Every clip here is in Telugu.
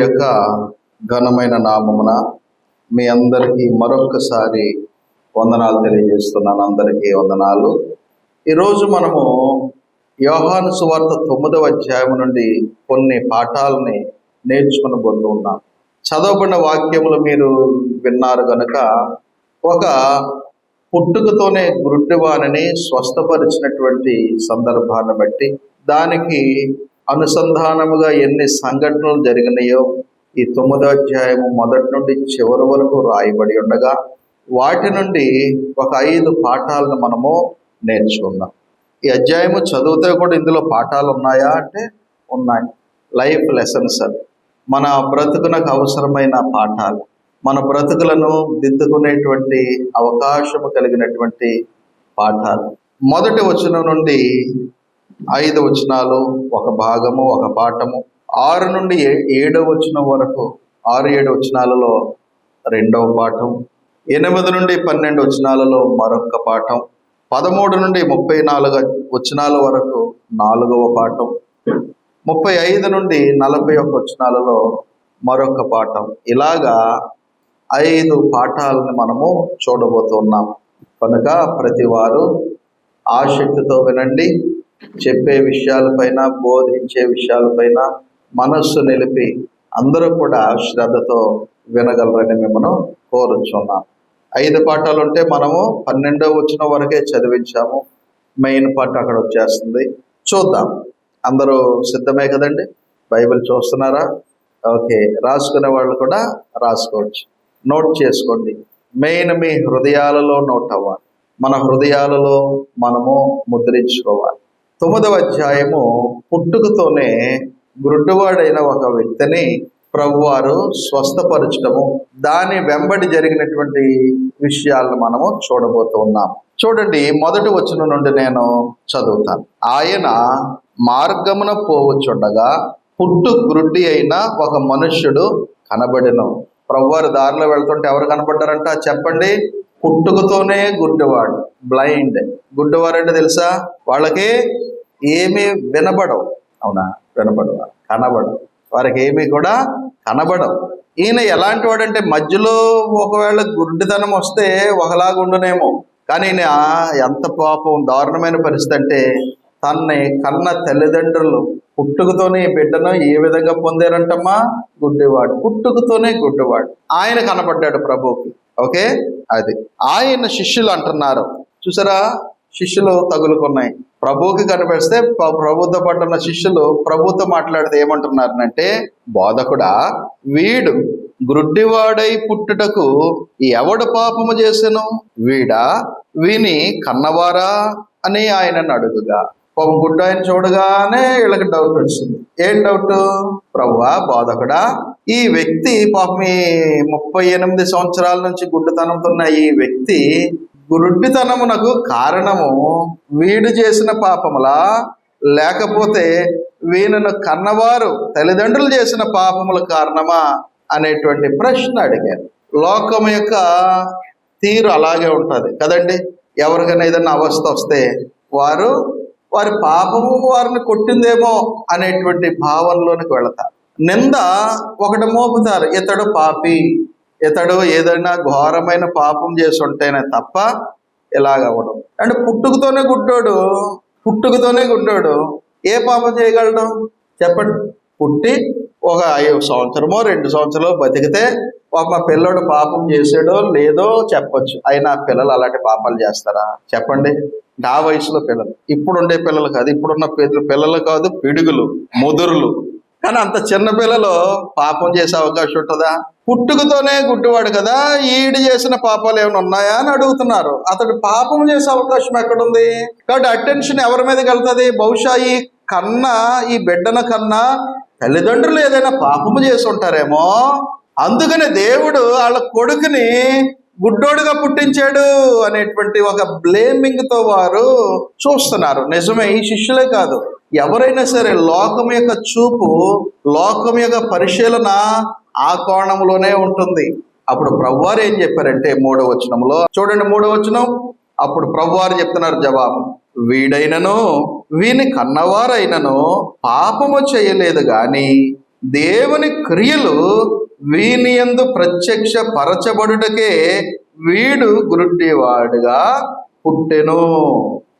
యొక్క ఘనమైన నామమున మీ అందరికీ మరొక్కసారి వందనాలు తెలియజేస్తున్నాను. అందరికీ వందనాలు. ఈరోజు మనము యోహాను సువార్త 9వ అధ్యాయం నుండి కొన్ని పాఠాలని నేర్చుకునబోతూ ఉన్నాం. చదవబడిన వాక్యములు మీరు విన్నారు గనుక, ఒక పుట్టుకతోనే గుడ్డివానిని స్వస్థపరిచినటువంటి సందర్భాన్ని బట్టి దానికి అనుసంధానముగా ఎన్ని సంఘటనలు జరిగినాయో ఈ 9వ అధ్యాయము మొదటి నుండి చివరి వరకు రాయబడి ఉండగా, వాటి నుండి ఒక 5 పాఠాలను మనము నేర్చుకుందాం. ఈ అధ్యాయము చదివితే కూడా ఇందులో పాఠాలు ఉన్నాయా అంటే ఉన్నాయి. లైఫ్ లెసన్స్, మన బ్రతుకునకు అవసరమైన పాఠాలు, మన బ్రతుకులను దిద్దుకునేటువంటి అవకాశము కలిగినటువంటి పాఠాలు. మొదటి వచనం నుండి 5 వచనాలు ఒక భాగము, ఒక పాఠము. 6 నుండి 7వ వచనం వరకు 6-7 వచనాలలో రెండవ పాఠం. 8 నుండి 12 వచనాలలో మరొక పాఠం. 13 నుండి 34 వచనాల వరకు 4వ పాఠం. 35 నుండి 41 వచనాలలో మరొక పాఠం. ఇలాగా 5 పాఠాలను మనము చూడబోతున్నాం. కనుక ప్రతి వారు ఆసక్తితో వినండి. చెప్పే విషయాలపైన, బోధించే విషయాలపైన మనస్సు నిలిపి అందరూ కూడా శ్రద్ధతో వినగలరని మిమ్మల్ని కోరుచున్నాం. 5 పాఠాలు ఉంటే మనము 12వ వచనం వరకే చదివించాము. మెయిన్ పార్ట్ అక్కడ వచ్చేస్తుంది. చూద్దాం. అందరూ సిద్ధమే కదండి? బైబిల్ చూస్తున్నారా? ఓకే. రాసుకునే వాళ్ళు కూడా రాసుకోవచ్చు. నోట్ చేసుకోండి. మెయిన్ మీ హృదయాలలో నోట్ అవ్వాలి. మన హృదయాలలో మనము ముద్రించుకోవాలి. 9వ అధ్యాయము పుట్టుకతోనే గుడ్డివాడైన ఒక వ్యక్తిని ప్రభువారు స్వస్థపరచడము, దాని వెంబడి జరిగినటువంటి విషయాలను మనము చూడబోతూ ఉన్నాం. చూడండి, మొదటి వచనం నుండి నేను చదువుతాను. ఆయన మార్గమున పోవచ్చుండగా పుట్టు గుడ్డి అయిన ఒక మనుష్యుడు కనబడెను. ప్రభువారు దారిలో వెళ్తుంటే ఎవరు కనబడ్డారంట చెప్పండి? పుట్టుకతోనే గుడ్డివాడు, బ్లైండ్. గుడ్డివారు అంటే తెలుసా? వాళ్ళకి ఏమీ వినబడవు. అవునా? వినబడవు, కనబడవు. వారికి ఏమీ కూడా కనబడవు. ఈయన ఎలాంటి వాడంటే, మధ్యలో ఒకవేళ గుడ్డితనం వస్తే ఒకలాగా ఉండునేమో, కానీ ఈయన ఎంత పాపం, దారుణమైన పరిస్థితి అంటే, తన్ని కన్న తల్లిదండ్రులు పుట్టుకతోనే ఈ బిడ్డను ఏ విధంగా పొందారంటమ్మా? గుడ్డివాడు, పుట్టుకతోనే గుడ్డివాడు. ఆయన కనబడ్డాడు ప్రభువుకి. ఓకే, అది ఆయన శిష్యులు అంటున్నారు. చూసారా, శిష్యులు తగులుకున్నాయి. ప్రభువుకి కనిపిస్తే ప్రభుతో పట్టున్న శిష్యులు ప్రభుతో మాట్లాడితే ఏమంటున్నారంటే, బోధకుడా, వీడు గుడ్డివాడై పుట్టుటకు ఎవడు పాపము చేసెను? వీడా, వీని కన్నవారా అని ఆయనను అడుగుగా, పాపం గుడ్డ ఆయన చూడగానే వీళ్ళకి డౌట్ వచ్చింది. ఏం డౌట్? ప్రభువా, బోధకుడా, ఈ వ్యక్తి పాపం 38 సంవత్సరాల నుంచి గుడ్డితనంతో ఉన్న ఈ వ్యక్తి గుడ్డితనమునకు కారణము వీడు చేసిన పాపములా, లేకపోతే వీళ్ళను కన్నవారు తల్లిదండ్రులు చేసిన పాపముల కారణమా అనేటువంటి ప్రశ్న అడిగారు. లోకం యొక్క తీరు అలాగే ఉంటుంది కదండి. ఎవరికైనా ఏదైనా అవస్థ వస్తే వారి పాపము వారిని కొట్టిందేమో అనేటువంటి భావనలోనికి వెళతారు. నింద ఒకటి మోపుతారు, ఇతడు పాపి, ఇతడు ఏదైనా ఘోరమైన పాపం చేసి ఉంటేనే తప్ప ఇలాగవ్వడం. అంటే పుట్టుకతోనే గుడ్డోడు ఏ పాపం చేయగలడు చెప్పండి? పుట్టి ఒక 5 సంవత్సరమో 2 సంవత్సరాలు బతికితే ఒక పిల్లడు పాపం చేసాడో లేదో చెప్పొచ్చు. అయినా పిల్లలు అలాంటి పాపాలు చేస్తారా చెప్పండి? ఆ వయసులో పిల్లలు, ఇప్పుడుండే పిల్లలు కాదు, ఇప్పుడున్న పిల్లలు కాదు, పిడుగులు, ముదురులు. కానీ అంత చిన్న పిల్లలు పాపం చేసే అవకాశం ఉంటుందా? పుట్టుకతోనే గుడ్డివాడు కదా, ఈడు చేసిన పాపాలు ఏమైనా ఉన్నాయా అని అడుగుతున్నారు. అతడు పాపం చేసే అవకాశం ఎక్కడుంది? కాబట్టి అటెన్షన్ ఎవరి మీదకి వెళ్తుంది? బహుశా ఈ బిడ్డన కన్నా తల్లిదండ్రులు ఏదైనా పాపము చేసి ఉంటారేమో, అందుకని దేవుడు వాళ్ళ కొడుకుని గుడ్డోడుగా పుట్టించాడు అనేటువంటి ఒక బ్లేమింగ్ తో వారు చూస్తున్నారు. నిజమే, ఈ శిష్యులే కాదు, ఎవరైనా సరే లోకం యొక్క చూపు, లోకం యొక్క పరిశీలన ఆ కోణంలోనే ఉంటుంది. అప్పుడు ప్రభువారు ఏం చెప్పారంటే 3వ వచనంలో చూడండి, 3వ వచనం. అప్పుడు ప్రభువారు చెప్తున్నారు జవాబు, వీడైనను వీని కన్నవారైనను పాపము చేయలేదు గాని దేవుని క్రియలు వీని యందు ప్రత్యక్ష పరచబడుటకే వీడు గురుడ్డివాడుగా పుట్టెను.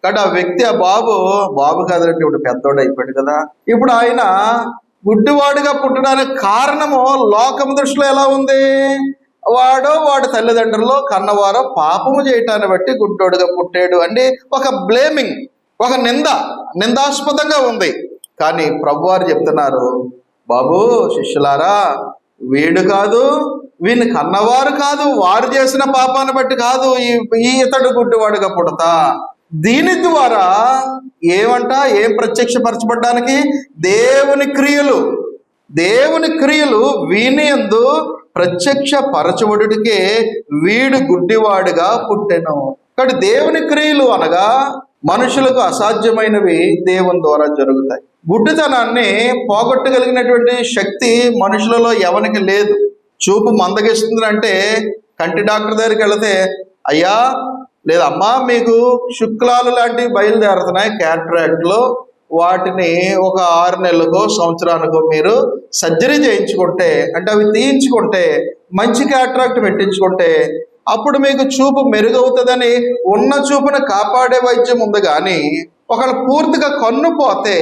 కాబట్టి ఆ వ్యక్తి, ఆ బాబు కాదంటే ఇప్పుడు పెద్దోడు అయిపోయాడు కదా, ఇప్పుడు ఆయన గుడ్డివాడుగా పుట్టడానికి కారణము లోకం దృష్టిలో ఎలా ఉంది? వాడి తల్లిదండ్రులు కన్నవారో పాపము చేయటాన్ని బట్టి గుడ్డోడుగా పుట్టాడు అంటే ఒక బ్లేమింగ్, ఒక నిందాస్పదంగా ఉంది. కానీ ప్రభువారు చెప్తున్నారు, బాబు శిష్యులారా, వీడు కాదు, వీని కన్నవారు కాదు, వారు చేసిన పాపాన్ని బట్టి కాదు ఇతడు గుడ్డివాడుగా పుడతా. దీని ద్వారా ఏం ప్రత్యక్షపరచబడ్డానికి? దేవుని క్రియలు వీని యందు ప్రత్యక్ష పరచబడుటకే వీడు గుడ్డివాడుగా పుట్టెను. కాబట్టి దేవుని క్రియలు అనగా మనుషులకు అసాధ్యమైనవి దేవుని ద్వారా జరుగుతాయి. గుడ్డితనాన్ని పోగొట్టగలిగినటువంటి శక్తి మనుషులలో ఎవరికి లేదు. చూపు మందగిస్తుందంటే కంటి డాక్టర్ దగ్గరికి వెళితే, అయ్యా లేదా అమ్మా, మీకు శుక్లాలు లాంటివి బయలుదేరుతున్నాయి క్యాట్రాక్ట్లో, వాటిని ఒక 6 నెలలకో సంవత్సరానికో మీరు సర్జరీ చేయించుకుంటే, అంటే అవి తీయించుకుంటే, మంచి క్యాట్రాక్ట్ పెట్టించుకుంటే అప్పుడు మీకు చూపు మెరుగవుతుందని ఉన్న చూపును కాపాడే వైద్యం ఉంది. కానీ ఒకవేళ పూర్తిగా కన్ను పోతే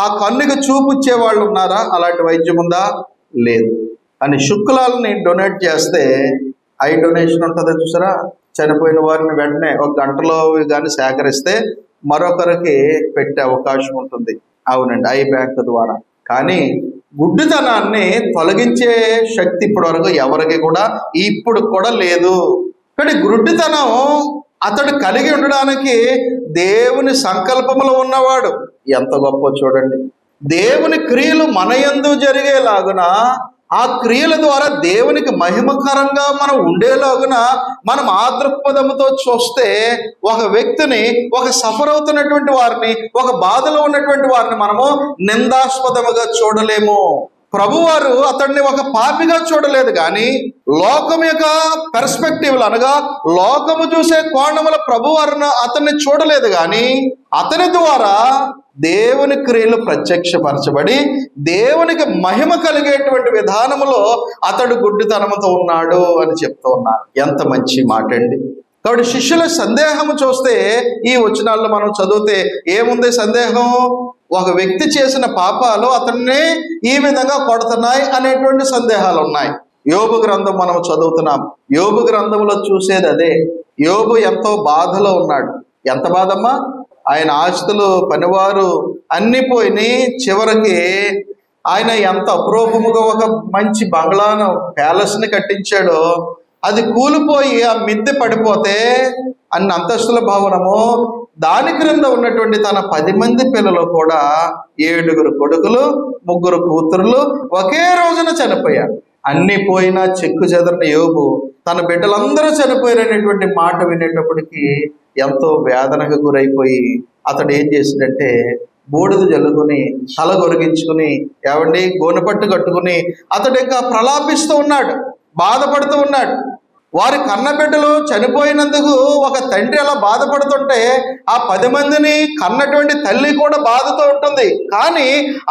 ఆ కన్నుకి చూపు ఇచ్చే వాళ్ళు ఉన్నారా? అలాంటి వైద్యం ఉందా? లేదు. అని శుక్లాలని డొనేట్ చేస్తే ఐ డొనేషన్ ఉంటుంది చూసారా, చనిపోయిన వారిని వెంటనే 1 గంటలో కానీ సేకరిస్తే మరొకరికి పెట్టే అవకాశం ఉంటుంది. అవునండి, ఐ బ్యాంక్ ద్వారా. కానీ గుడ్డితనాన్ని తొలగించే శక్తి ఇప్పటి వరకు ఎవరికి కూడా ఇప్పుడు కూడా లేదు. కానీ గుడ్డితనం అతడు కలిగి ఉండడానికి దేవుని సంకల్పములో ఉన్నవాడు. ఎంత గొప్ప చూడండి. దేవుని క్రియలు మన యందు జరిగేలాగున, ఆ క్రియల ద్వారా దేవునికి మహిమకరంగా మనం ఉండేలాగున మనం ఆ దృక్పథంతో చూస్తే ఒక వ్యక్తిని, ఒక సఫర్ అవుతున్నటువంటి వారిని, ఒక బాధలో ఉన్నటువంటి వారిని మనము నిందాస్పదముగా చూడలేము. ప్రభువారు అతడిని ఒక పాపిగా చూడలేదు, కానీ లోకం యొక్క పెర్స్పెక్టివ్లు అనగా లోకము చూసే కోణముల ప్రభువారు అతన్ని చూడలేదు. కానీ అతని ద్వారా దేవుని క్రియలు ప్రత్యక్షపరచబడి దేవునికి మహిమ కలిగేటువంటి విధానములో అతడు గుడ్డితనముతో ఉన్నాడు అని చెప్తూ ఉన్నారు. ఎంత మంచి మాట అండి. కాబట్టి శిష్యుల సందేహము చూస్తే ఈ వచనాల్లో మనం చదివితే ఏముంది సందేహం? ఒక వ్యక్తి చేసిన పాపాలు అతన్ని ఈ విధంగా కొడుతున్నాయి అనేటువంటి సందేహాలు ఉన్నాయి. యోబు గ్రంథం మనం చదువుతున్నాం. యోబు గ్రంథంలో చూసేది అదే. యోబు ఎంతో బాధలో ఉన్నాడు. ఎంత బాధమ్మా? ఆయన ఆస్తులు, పనివారు అన్ని పోయినాయి. చివరికి ఆయన ఎంత అపురూపముగా ఒక మంచి బంగ్లాను, ప్యాలెస్ని కట్టించాడో అది కూలిపోయి ఆ మిద్దె పడిపోతే, అన్ని అంతస్తుల భవనము, దాని క్రింద ఉన్నటువంటి తన 10 మంది పిల్లలు కూడా 7 కొడుకులు 3 కూతురులు ఒకే రోజున చనిపోయారు. అన్ని పోయినా చెక్కు చెదరని యోబు తన బిడ్డలందరూ చనిపోయారనేటువంటి మాట వినేటప్పటికీ ఎంతో వేదనకు గురైపోయి అతడు ఏం చేసిందంటే బూడిద జల్లుకుని తల గొరిగించుకుని గోనెపట్టు కట్టుకుని అతడు ఇంకా ప్రలాపిస్తూ ఉన్నాడు, బాధపడుతూ ఉన్నాడు. వారి కన్నబిడ్డలు చనిపోయినందుకు ఒక తండ్రి అలా బాధపడుతుంటే ఆ 10 మందిని కన్నటువంటి తల్లి కూడా బాధతో ఉంటుంది. కానీ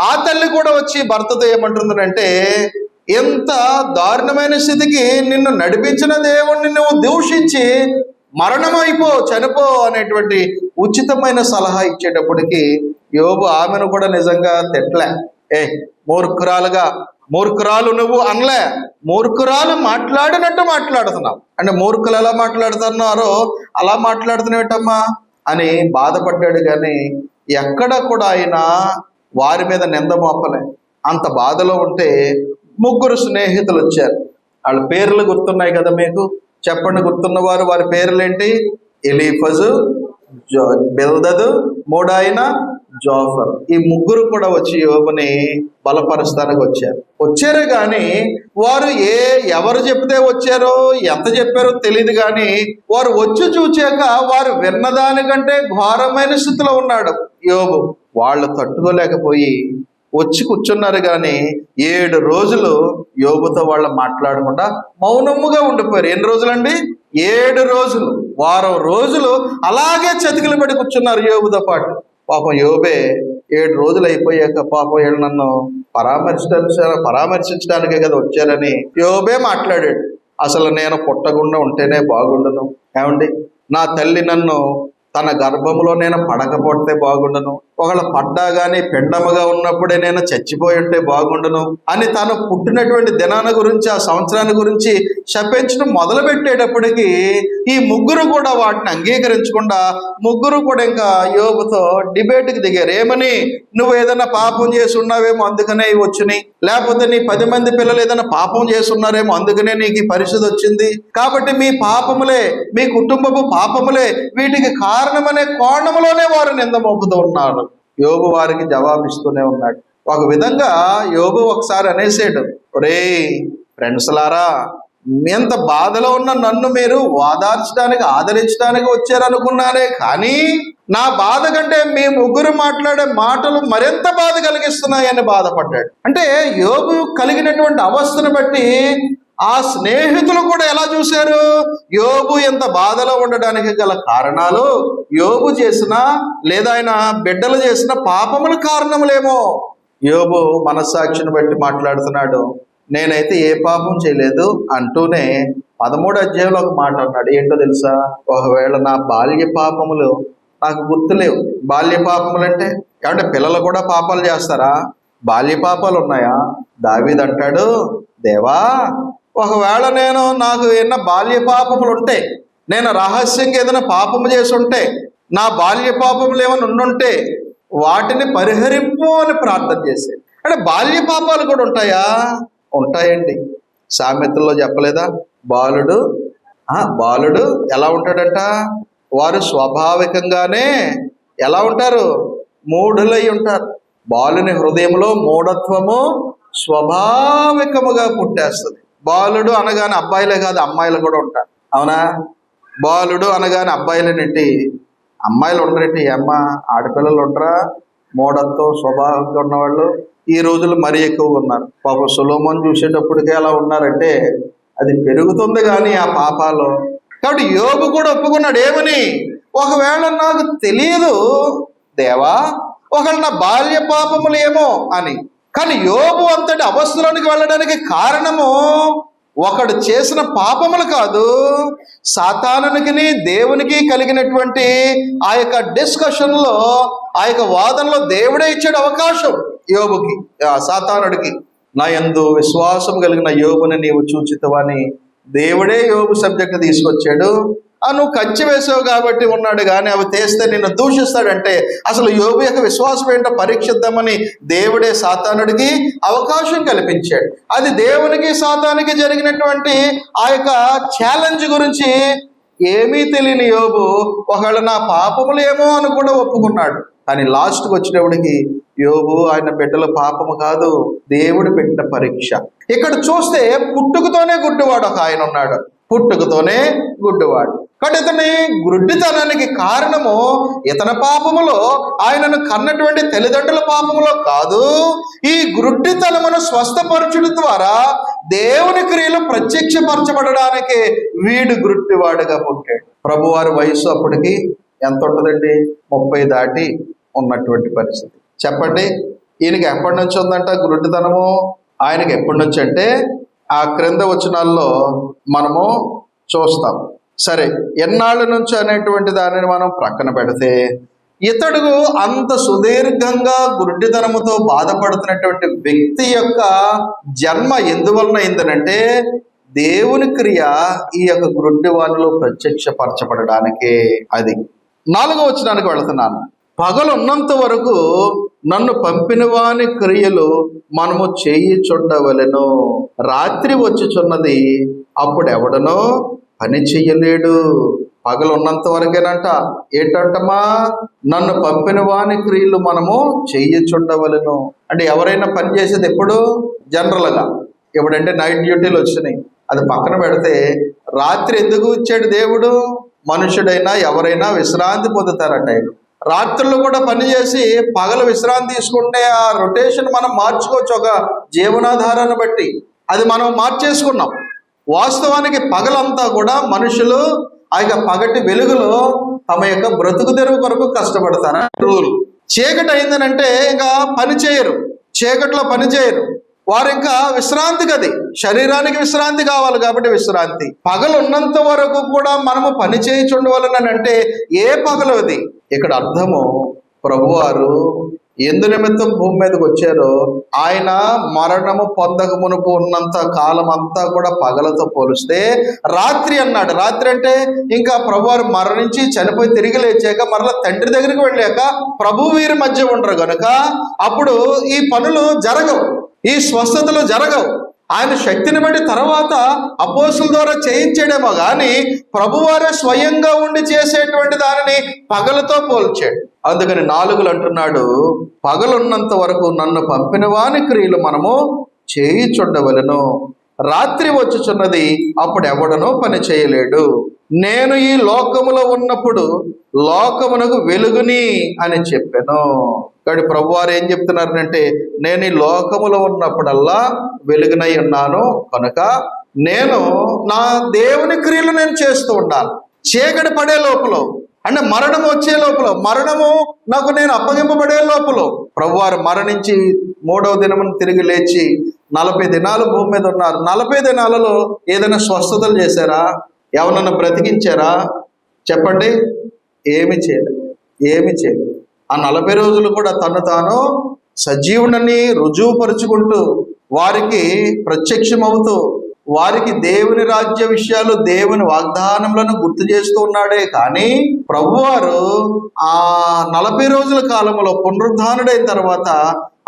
ఆ తల్లి కూడా వచ్చి భర్తతో ఏమంటుందంటే, ఎంత దారుణమైన స్థితికి నిన్ను నడిపించిన దేవుణ్ణి నువ్వు దూషించి చనిపో అనేటువంటి ఉచితమైన సలహా ఇచ్చేటప్పటికి యోబు ఆమెను కూడా నిజంగా తిట్లే. మూర్ఖురాలు నువ్వు అనలే, మూర్ఖురాలు మాట్లాడినట్టు మాట్లాడుతున్నావు. అంటే మూర్ఖులు ఎలా మాట్లాడుతున్నారో అలా మాట్లాడుతున్నట్టమ్మా అని బాధపడ్డాడు. కానీ ఎక్కడ కూడా ఆయన వారి మీద నింద మోపలే. అంత బాధలో ఉంటే 3 స్నేహితులు వచ్చారు. వాళ్ళ పేర్లు గుర్తున్నాయి కదా మీకు? చెప్పండి, గుర్తున్నవారు. వారి పేర్లేంటి? ఎలీఫజు, బిల్దదు, 3 ఆయన జోఫర్. ఈ 3 కూడా వచ్చి యోబుని బలపరుస్తానికి వచ్చారు. కానీ వారు ఎవరు చెప్తే వచ్చారో, ఎంత చెప్పారో తెలియదు. కానీ వారు వచ్చి చూచాక వారు విన్నదానికంటే ఘోరమైన స్థితిలో ఉన్నాడు యోబు. వాళ్ళు తట్టుకోలేకపోయి వచ్చి కూర్చున్నారు. కానీ 7 రోజులు యోబుతో వాళ్ళు మాట్లాడకుండా మౌనముగా ఉండిపోయారు. ఎన్ని రోజులండి? 7 రోజులు. వారం రోజులు అలాగే చతికిలు పడి కూర్చున్నారు యోబుతో పాటు. పాపం యోబే 7 రోజులు అయిపోయాక, పాపం వీళ్ళు నన్ను పరామర్శించడానికే కదా వచ్చారని యోబే మాట్లాడాడు. అసలు నేను పుట్టకుండా ఉంటేనే బాగుండును, ఏమండి, నా తల్లి నన్ను తన గర్భంలో నేను పడకపోతే బాగుండును, ఒకవేళ పడ్డా గానీ పిండముగా ఉన్నప్పుడే నేను చచ్చిపోయి ఉంటే బాగుండును అని తను పుట్టినటువంటి దినాన గురించి, ఆ సంవత్సరాన్ని గురించి శపించడం మొదలు పెట్టేటప్పటికి ఈ ముగ్గురు కూడా వాటిని అంగీకరించకుండా ముగ్గురు కూడా ఇంకా యోబుతో డిబేట్కి దిగారు. ఏమని? నువ్వు ఏదైనా పాపం చేసి ఉన్నావేమో అందుకనే ఇవి వచ్చినాయి, లేకపోతే నీ 10 మంది పిల్లలు ఏదైనా పాపం చేసి ఉన్నారేమో అందుకనే నీకు ఈ పరిస్థితి వచ్చింది, కాబట్టి మీ పాపములే, మీ కుటుంబపు పాపములే వీటికి కారణమనే కోణంలోనే వారు నింద మోపుతూ ఉన్నారు. యోబు వారికి జవాబిస్తూనే ఉన్నాడు. ఒక విధంగా యోబు ఒకసారి అనేసాడు, ఒరేయ్ ఫ్రెండ్స్లారా, ఎంత బాధలో ఉన్న నన్ను మీరు ఓదార్చడానికి, ఆదరించడానికి వచ్చారనుకున్నానే, కానీ నా బాధ కంటే మీ ముగ్గురు మాట్లాడే మాటలు మరింత బాధ కలిగిస్తున్నాయని బాధపడ్డాడు. అంటే యోబు కలిగినటువంటి అవస్థను బట్టి ఆ స్నేహితులు కూడా ఎలా చూశారు? యోబు ఎంత బాధలో ఉండడానికి గల కారణాలు యోబు చేసిన లేదా ఆయన బిడ్డలు చేసిన పాపముల కారణములేమో. యోబు మనస్సాక్షిని బట్టి మాట్లాడుతున్నాడు. నేనైతే ఏ పాపం చేయలేదు అంటూనే 13వ అధ్యాయంలో ఒక మాట అన్నాడు. ఏంటో తెలుసా? ఒకవేళ నా బాల్య పాపములు నాకు గుర్తులేవు. బాల్య పాపములు అంటే ఏమంటే పిల్లలు కూడా పాపాలు చేస్తారా? బాల్య పాపాలు ఉన్నాయా? దావీదు అంటాడు, దేవా, ఒకవేళ నాకు ఏమన్నా బాల్య పాపములు ఉంటే, నేను రహస్యంగా ఏదైనా పాపము చేసి ఉంటే, నా బాల్య పాపములు ఏమైనా ఉండుంటే వాటిని పరిహరింపు అని ప్రార్థన చేశాడు. అంటే బాల్య పాపాలు కూడా ఉంటాయా? ఉంటాయండి. సామెతల్లో చెప్పలేదా? బాలుడు ఎలా ఉంటాడంట? వారు స్వాభావికంగానే ఎలా ఉంటారు? మూఢులై ఉంటారు. బాలుని హృదయంలో మూఢత్వము స్వాభావికముగా పుట్టేస్తుంది. బాలుడు అనగానే అబ్బాయిలే కాదు, అమ్మాయిలు కూడా ఉంటారు. అవునా? బాలుడు అనగానే అబ్బాయిలనేంటి, అమ్మాయిలు ఉండరేంటి? ఆడపిల్లలు ఉండరా? మూఢత్వం స్వభావంగా ఉన్నవాళ్ళు ఈ రోజులు మరీ ఎక్కువగా ఉన్నారు. పాప సొలొమోను చూసేటప్పటికే అలా ఉన్నారంటే అది పెరుగుతుంది కానీ ఆ పాపాలు. కాబట్టి యోబు కూడా ఒప్పుకున్నాడు. ఏమని? ఒకవేళ నాకు తెలియదు దేవా, ఒకవేళ నా బాల్య పాపములు ఏమో అని. కానీ యోబు అంతటి అవస్థలోనికి వెళ్ళడానికి కారణము ఒకడు చేసిన పాపములు కాదు, సాతానునికి దేవునికి కలిగినటువంటి ఆ యొక్క డిస్కషన్లో, ఆ యొక్క వాదనలో దేవుడే ఇచ్చాడు అవకాశం యోబుకి, సాతానుడికి. నా యందు విశ్వాసం కలిగిన యోబుని నీవు చూచితవని దేవుడే యోబు సబ్జెక్ట్ తీసుకొచ్చాడు. నువ్వు కంచె వేసావు కాబట్టి ఉన్నాడు, కానీ అవి తీస్తే నిన్ను దూషిస్తాడంటే అసలు యోబు యొక్క విశ్వాసం ఏంటో పరీక్షిద్దామని దేవుడే సాతానుడికి అవకాశం కల్పించాడు. అది దేవునికి సాతానికి జరిగినటువంటి ఆ యొక్క ఛాలెంజ్ గురించి ఏమీ తెలియని యోబు ఒకవేళ నా పాపములు ఏమో అని కూడా ఒప్పుకున్నాడు. కానీ లాస్ట్కి వచ్చినప్పటికి యోబు ఆయన బిడ్డల పాపము కాదు, దేవుడు పెట్టిన పరీక్ష. ఇక్కడ చూస్తే పుట్టుకతోనే గుడ్డివాడు ఒక ఆయన ఉన్నాడు. పుట్టుకతోనే గుడ్డివాడు. కాబట్టి ఇతని గుడ్డితనానికి కారణము ఇతని పాపములో, ఆయనను కన్నటువంటి తల్లిదండ్రుల పాపములో కాదు. ఈ గుడ్డితనమును స్వస్థపరచుడు ద్వారా దేవుని క్రియలు ప్రత్యక్షపరచబడడానికి వీడు గుడ్డివాడుగా పుట్టాడు. ప్రభువారి వయసు అప్పటికి ఎంత ఉంటుందండి? 30 దాటి ఉన్నటువంటి పరిస్థితి. చెప్పండి, ఈయనకి ఎప్పటి నుంచి ఉందంట గుడ్డితనము? ఆయనకి ఎప్పటి నుంచి అంటే ఆ క్రింద వచనాల్లో మనము చూస్తాం. సరే, ఎన్నాళ్ళ నుంచి అనేటువంటి దానిని మనం ప్రక్కన పెడితే, ఇతడు అంత సుదీర్ఘంగా గుడ్డితనముతో బాధపడుతున్నటువంటి వ్యక్తి యొక్క జన్మ ఎందువలన అయిందనంటే దేవుని క్రియ ఈ యొక్క గుడ్డివానిలో ప్రత్యక్షపరచబడడానికే. అది 4వ వచనానికి వెళుతున్నాను. పగలున్నంత వరకు నన్ను పంపిన వాని క్రియలు మనము చేయుచుండవలెను, రాత్రి వచ్చుచున్నది అప్పుడు ఎవడనో పని చెయ్యలేడు. పగలున్నంత వరకేనంట. ఏంటంటమా? నన్ను పంపిన వాని క్రియలు మనము చెయ్యుచుండవలెను. అంటే ఎవరైనా పని చేసేది ఎప్పుడు? జనరల్గా ఎప్పుడంటే నైట్ డ్యూటీలు వచ్చినాయి, అది పక్కన పెడితే రాత్రి ఎందుకు ఇచ్చాడు దేవుడు? మనుషుడైనా ఎవరైనా విశ్రాంతి పొందుతారట. రాత్రులు కూడా పనిచేసి పగలు విశ్రాంతి తీసుకుంటే ఆ రొటేషన్ మనం మార్చుకోవచ్చు ఒక జీవనాధారాన్ని బట్టి. అది మనం మార్చేసుకున్నాం. వాస్తవానికి పగలంతా కూడా మనుషులు ఆ యొక్క పగటి వెలుగులో తమ యొక్క బ్రతుకు తెరువు కొరకు కష్టపడతారు. రూల్. చీకటి అయిందనంటే ఇంకా పని చేయరు. చీకట్లో పని చేయరు. వారు ఇంకా విశ్రాంతి గది, శరీరానికి విశ్రాంతి కావాలి కాబట్టి విశ్రాంతి. పగలు ఉన్నంత వరకు కూడా మనము పని చేయుచుండవలనని అంటే ఏ పగలు అది? ఇక్కడ అర్థము, ప్రభువారు ఎందు నిమిత్తం భూమి మీదకి వచ్చారో ఆయన మరణము పొందక మునుపు ఉన్నంత కాలం అంతా కూడా పగలతో పోలిస్తే రాత్రి అన్నాడు. రాత్రి అంటే ఇంకా ప్రభువారు మరణించి చనిపోయి తిరిగి లేచాక మరలా తండ్రి దగ్గరికి వెళ్ళాక ప్రభు వీరి మధ్య ఉండరు గనుక అప్పుడు ఈ పనులు జరగవు, ఈ స్వస్థతలు జరగవు. ఆయన శక్తిని బట్టి తర్వాత అపోస్తుల ద్వారా చేయించాడేమో కానీ ప్రభువారే స్వయంగా ఉండి చేసేటువంటి దానిని పగలతో పోల్చాడు. అందుకని 4 అంటున్నాడు, పగలున్నంత వరకు నన్ను పంపిన వాని క్రియలు మనము చేయుచుండవలెను. రాత్రి వచ్చుచున్నది, అప్పుడు ఎవడనో పని చేయలేడు. నేను ఈ లోకములో ఉన్నప్పుడు లోకమునకు వెలుగుని అని చెప్పాను. కానీ ప్రభువారు ఏం చెప్తున్నారంటే, నేను ఈ లోకములో ఉన్నప్పుడల్లా వెలుగునై ఉన్నాను కనుక నేను నా దేవుని క్రియలు నేను చేస్తూ ఉండాలి. చీకటి పడే లోపల అంటే మరణం వచ్చే లోపల, మరణము నాకు నేను అప్పగింపబడే లోపల, ప్రభువారు మరణించి 3వ దినమున తిరిగి లేచి 40 దినాలు భూమి మీద ఉన్నారు. 40 దినాలలో ఏదైనా స్వస్థతలు చేశారా? ఎవరన్నా బ్రతికించారా? చెప్పండి. ఏమి చేయలేదు, ఏమి చేయలేదు. ఆ 40 రోజులు కూడా తను తాను సజీవుడని రుజువుపరుచుకుంటూ వారికి ప్రత్యక్షమవుతూ వారికి దేవుని రాజ్య విషయాలు, దేవుని వాగ్దానములను గుర్తు చేస్తూ ఉన్నాడే కానీ ప్రభువారు ఆ 40 రోజుల కాలంలో పునరుద్ధానుడైన తర్వాత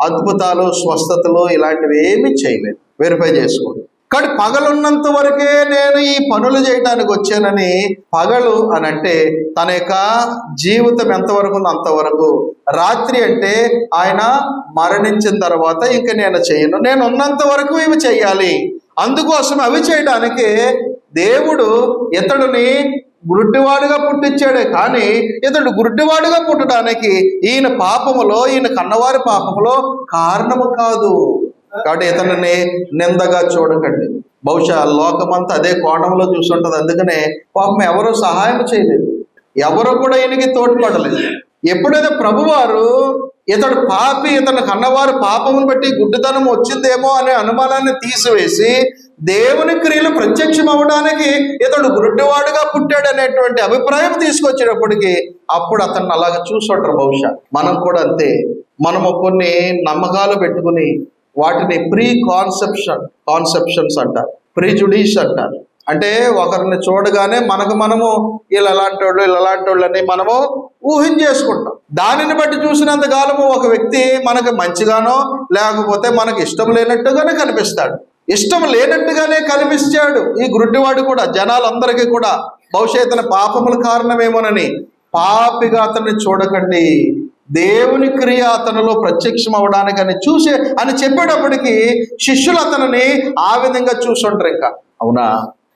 అద్భుతాలు, స్వస్థతలు ఇలాంటివి ఏమీ చేయలేదు. వెరిఫై చేసుకోండి. కానీ పగలున్నంత వరకే నేను ఈ పనులు చేయడానికి వచ్చానని, పగలు అని అంటే తన యొక్క జీవితం ఎంతవరకు ఉందో అంతవరకు, రాత్రి అంటే ఆయన మరణించిన తర్వాత ఇంక నేను చేయను, నేను ఉన్నంత వరకు ఇవి చేయాలి. అందుకోసం అవి చేయడానికి దేవుడు ఇతడుని గుడ్డివాడుగా పుట్టించాడే కానీ ఇతడు గుడ్డివాడుగా పుట్టడానికి ఈయన పాపములో, ఈయన కన్నవారి పాపములో కారణము కాదు. కాబట్టి ఇతనిని నిందగా చూడకండి. బహుశా లోకమంతా అదే కోణంలో చూస్తుంటది. అందుకనే పాపం ఎవరూ సహాయం చేయలేదు, ఎవరు కూడా ఈయనకి తోడ్పడలేదు. ఎప్పుడైతే ప్రభువారు ఇతడు పాపి, ఇతను కన్నవారు పాపమును బట్టి గుడ్డితనం వచ్చిందేమో అనే అనుమానాన్ని తీసివేసి దేవుని క్రియలు ప్రత్యక్షం అవ్వడానికి ఇతడు గుడ్డివాడుగా పుట్టాడు అనేటువంటి అభిప్రాయం తీసుకొచ్చేటప్పటికి అప్పుడు అతన్ని అలాగ చూసుంటారు. బహుశా మనం కూడా అంతే. మనము కొన్ని నమ్మకాలు పెట్టుకుని వాటిని కాన్సెప్షన్స్ అంటారు, ప్రిజుడిస్ అంటారు. అంటే ఒకరిని చూడగానే మనము వీళ్ళు అలాంటి వాళ్ళు అని మనము ఊహించేసుకుంటాం. దానిని బట్టి చూసినంత కాలము ఒక వ్యక్తి మనకు మంచిగానో లేకపోతే మనకు ఇష్టం లేనట్టుగానే కనిపిస్తాడు. ఇష్టం లేనట్టుగానే కనిపించాడు ఈ గుడ్డివాడు కూడా జనాలందరికీ కూడా. బహుశా ఇతని పాపముల కారణమేమోనని పాపిగా అతన్ని చూడకండి, దేవుని క్రియ అతనిలో ప్రత్యక్షం అవడానికి అని చెప్పేటప్పటికి శిష్యులు అతనిని ఆ విధంగా చూసుంటారు. ఇంకా అవునా,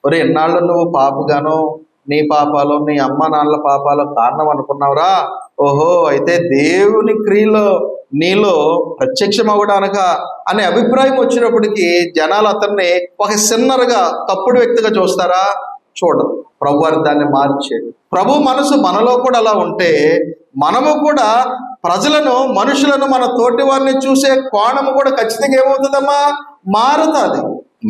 ఒరే ఎన్నాళ్ళు నువ్వు పాపగానో నీ పాపాలు నీ అమ్మ నాన్నల పాపాలు కారణం అనుకున్నావురా? ఓహో, అయితే దేవుని క్రియలో నీలో ప్రత్యక్షం అవ్వడానిక అనే అభిప్రాయం వచ్చినప్పటికీ జనాలు అతన్ని ఒక సిన్నర్గా, తప్పుడు వ్యక్తిగా చూస్తారా? చూడరు. ప్రభు వారు దాన్ని మార్చాడు. ప్రభు మనసు మనలో కూడా అలా ఉంటే మనము కూడా ప్రజలను, మనుషులను, మన తోటి వారిని చూసే కోణము కూడా ఖచ్చితంగా ఏమవుతుందమ్మా? మారుతుంది,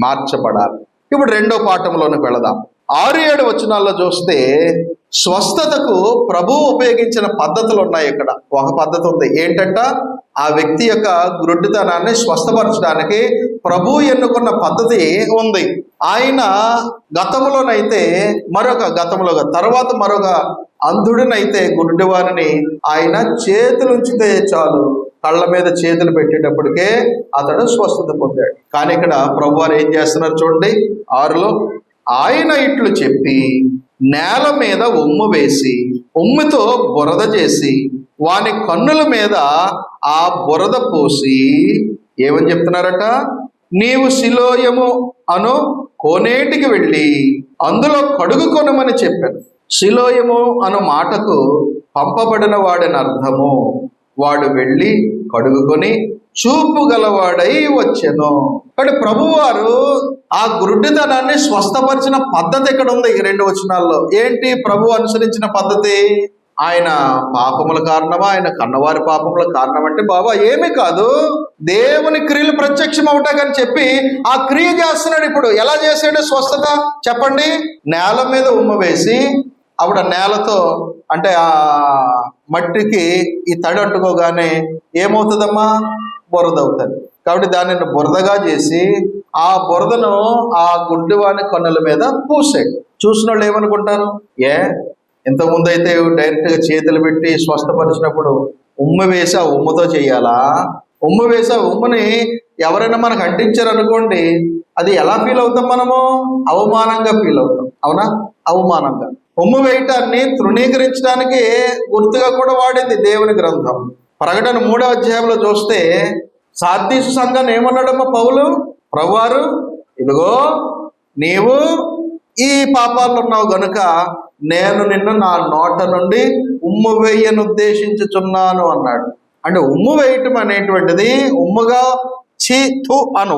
మార్చబడాలి. ఇప్పుడు 2వ పాఠంలోనికి వెళదాం. 6-7 వచనాల్లో చూస్తే స్వస్థతకు ప్రభు ఉపయోగించిన పద్ధతులు ఉన్నాయి. ఇక్కడ ఒక పద్ధతి ఉంది. ఏంటంట? ఆ వ్యక్తి యొక్క గుడ్డితనాన్ని స్వస్థపరచడానికి ప్రభు ఎన్నుకున్న పద్ధతి ఉంది. ఆయన గతంలోనైతే తర్వాత మరొక అంధుడినైతే గుడ్డివారిని ఆయన చేతులుంచితే చాలు, కళ్ళ మీద చేతులు పెట్టేటప్పటికే అతడు స్వస్థత పొందాడు. కానీ ఇక్కడ ప్రభువారు ఏం చేస్తున్నారు చూడండి 6లో, ఆయన ఇట్లు చెప్పి నేల మీద ఉమ్ము వేసి ఉమ్మితో బురద చేసి వాని కన్నుల మీద ఆ బురద పోసి ఏమని చెప్తున్నారట? నీవు సిలోయము అను కోనేటికి వెళ్ళి అందులో కడుగుకొనమని చెప్పాను. సిలోయము అను మాటకు పంపబడిన వాడని అర్థము. వాడు వెళ్ళి కడుగుకొని చూపు గలవాడై వచ్చెను. కానీ ప్రభువారు ఆ గుడ్డితనాన్ని స్వస్థపరిచిన పద్ధతి ఇక్కడ ఉంది ఈ 2 వచనాల్లో. ఏంటి ప్రభు అనుసరించిన పద్ధతి? ఆయన పాపముల కారణమా, ఆయన కన్నవారి పాపముల కారణం అంటే బాబా ఏమీ కాదు, దేవుని క్రియలు ప్రత్యక్షం అవుతాకని చెప్పి ఆ క్రియ చేస్తున్నాడు. ఇప్పుడు ఎలా చేశాడు స్వస్థత చెప్పండి? నేల మీద ఉమ్మ వేసి అప్పుడు ఆ నేలతో అంటే ఆ మట్టికి ఈ తడి అంటుకోగానే ఏమవుతుందమ్మా? బురద అవుతుంది. కాబట్టి దానిని బురదగా చేసి ఆ బురదను ఆ గుడ్డివాని కన్నుల మీద పూసాడు. చూసిన వాళ్ళు ఏమనుకుంటారు? ఇంతకుముందు అయితే డైరెక్ట్గా చేతులు పెట్టి స్వస్థపరిచినప్పుడు ఉమ్మ వేసి ఆ ఉమ్మతో చేయాలా? ఉమ్మ వేసి ఆ ఉమ్మని ఎవరైనా మనకు అంటించారనుకోండి, అది ఎలా ఫీల్ అవుతాం మనము? అవమానంగా ఫీల్ అవుతాం. అవునా? అవమానంగా. ఉమ్ము వేయటాన్ని తృణీకరించడానికి గుర్తుగా కూడా వాడింది దేవుని గ్రంథం. ప్రకటన 3వ అధ్యాయంలో చూస్తే సార్దీసు సంఘాన్ని ఏమన్నాడమ్మా పౌలు? ప్రభువారు, ఇదిగో నీవు ఈ పాపాల్లో ఉన్నావు గనుక నేను నిన్ను నా నోట నుండి ఉమ్ము వేయను ఉద్దేశించుచున్నాను అన్నాడు. అంటే ఉమ్ము వేయటం అనేటువంటిది ఉమ్ముగా చీతు అని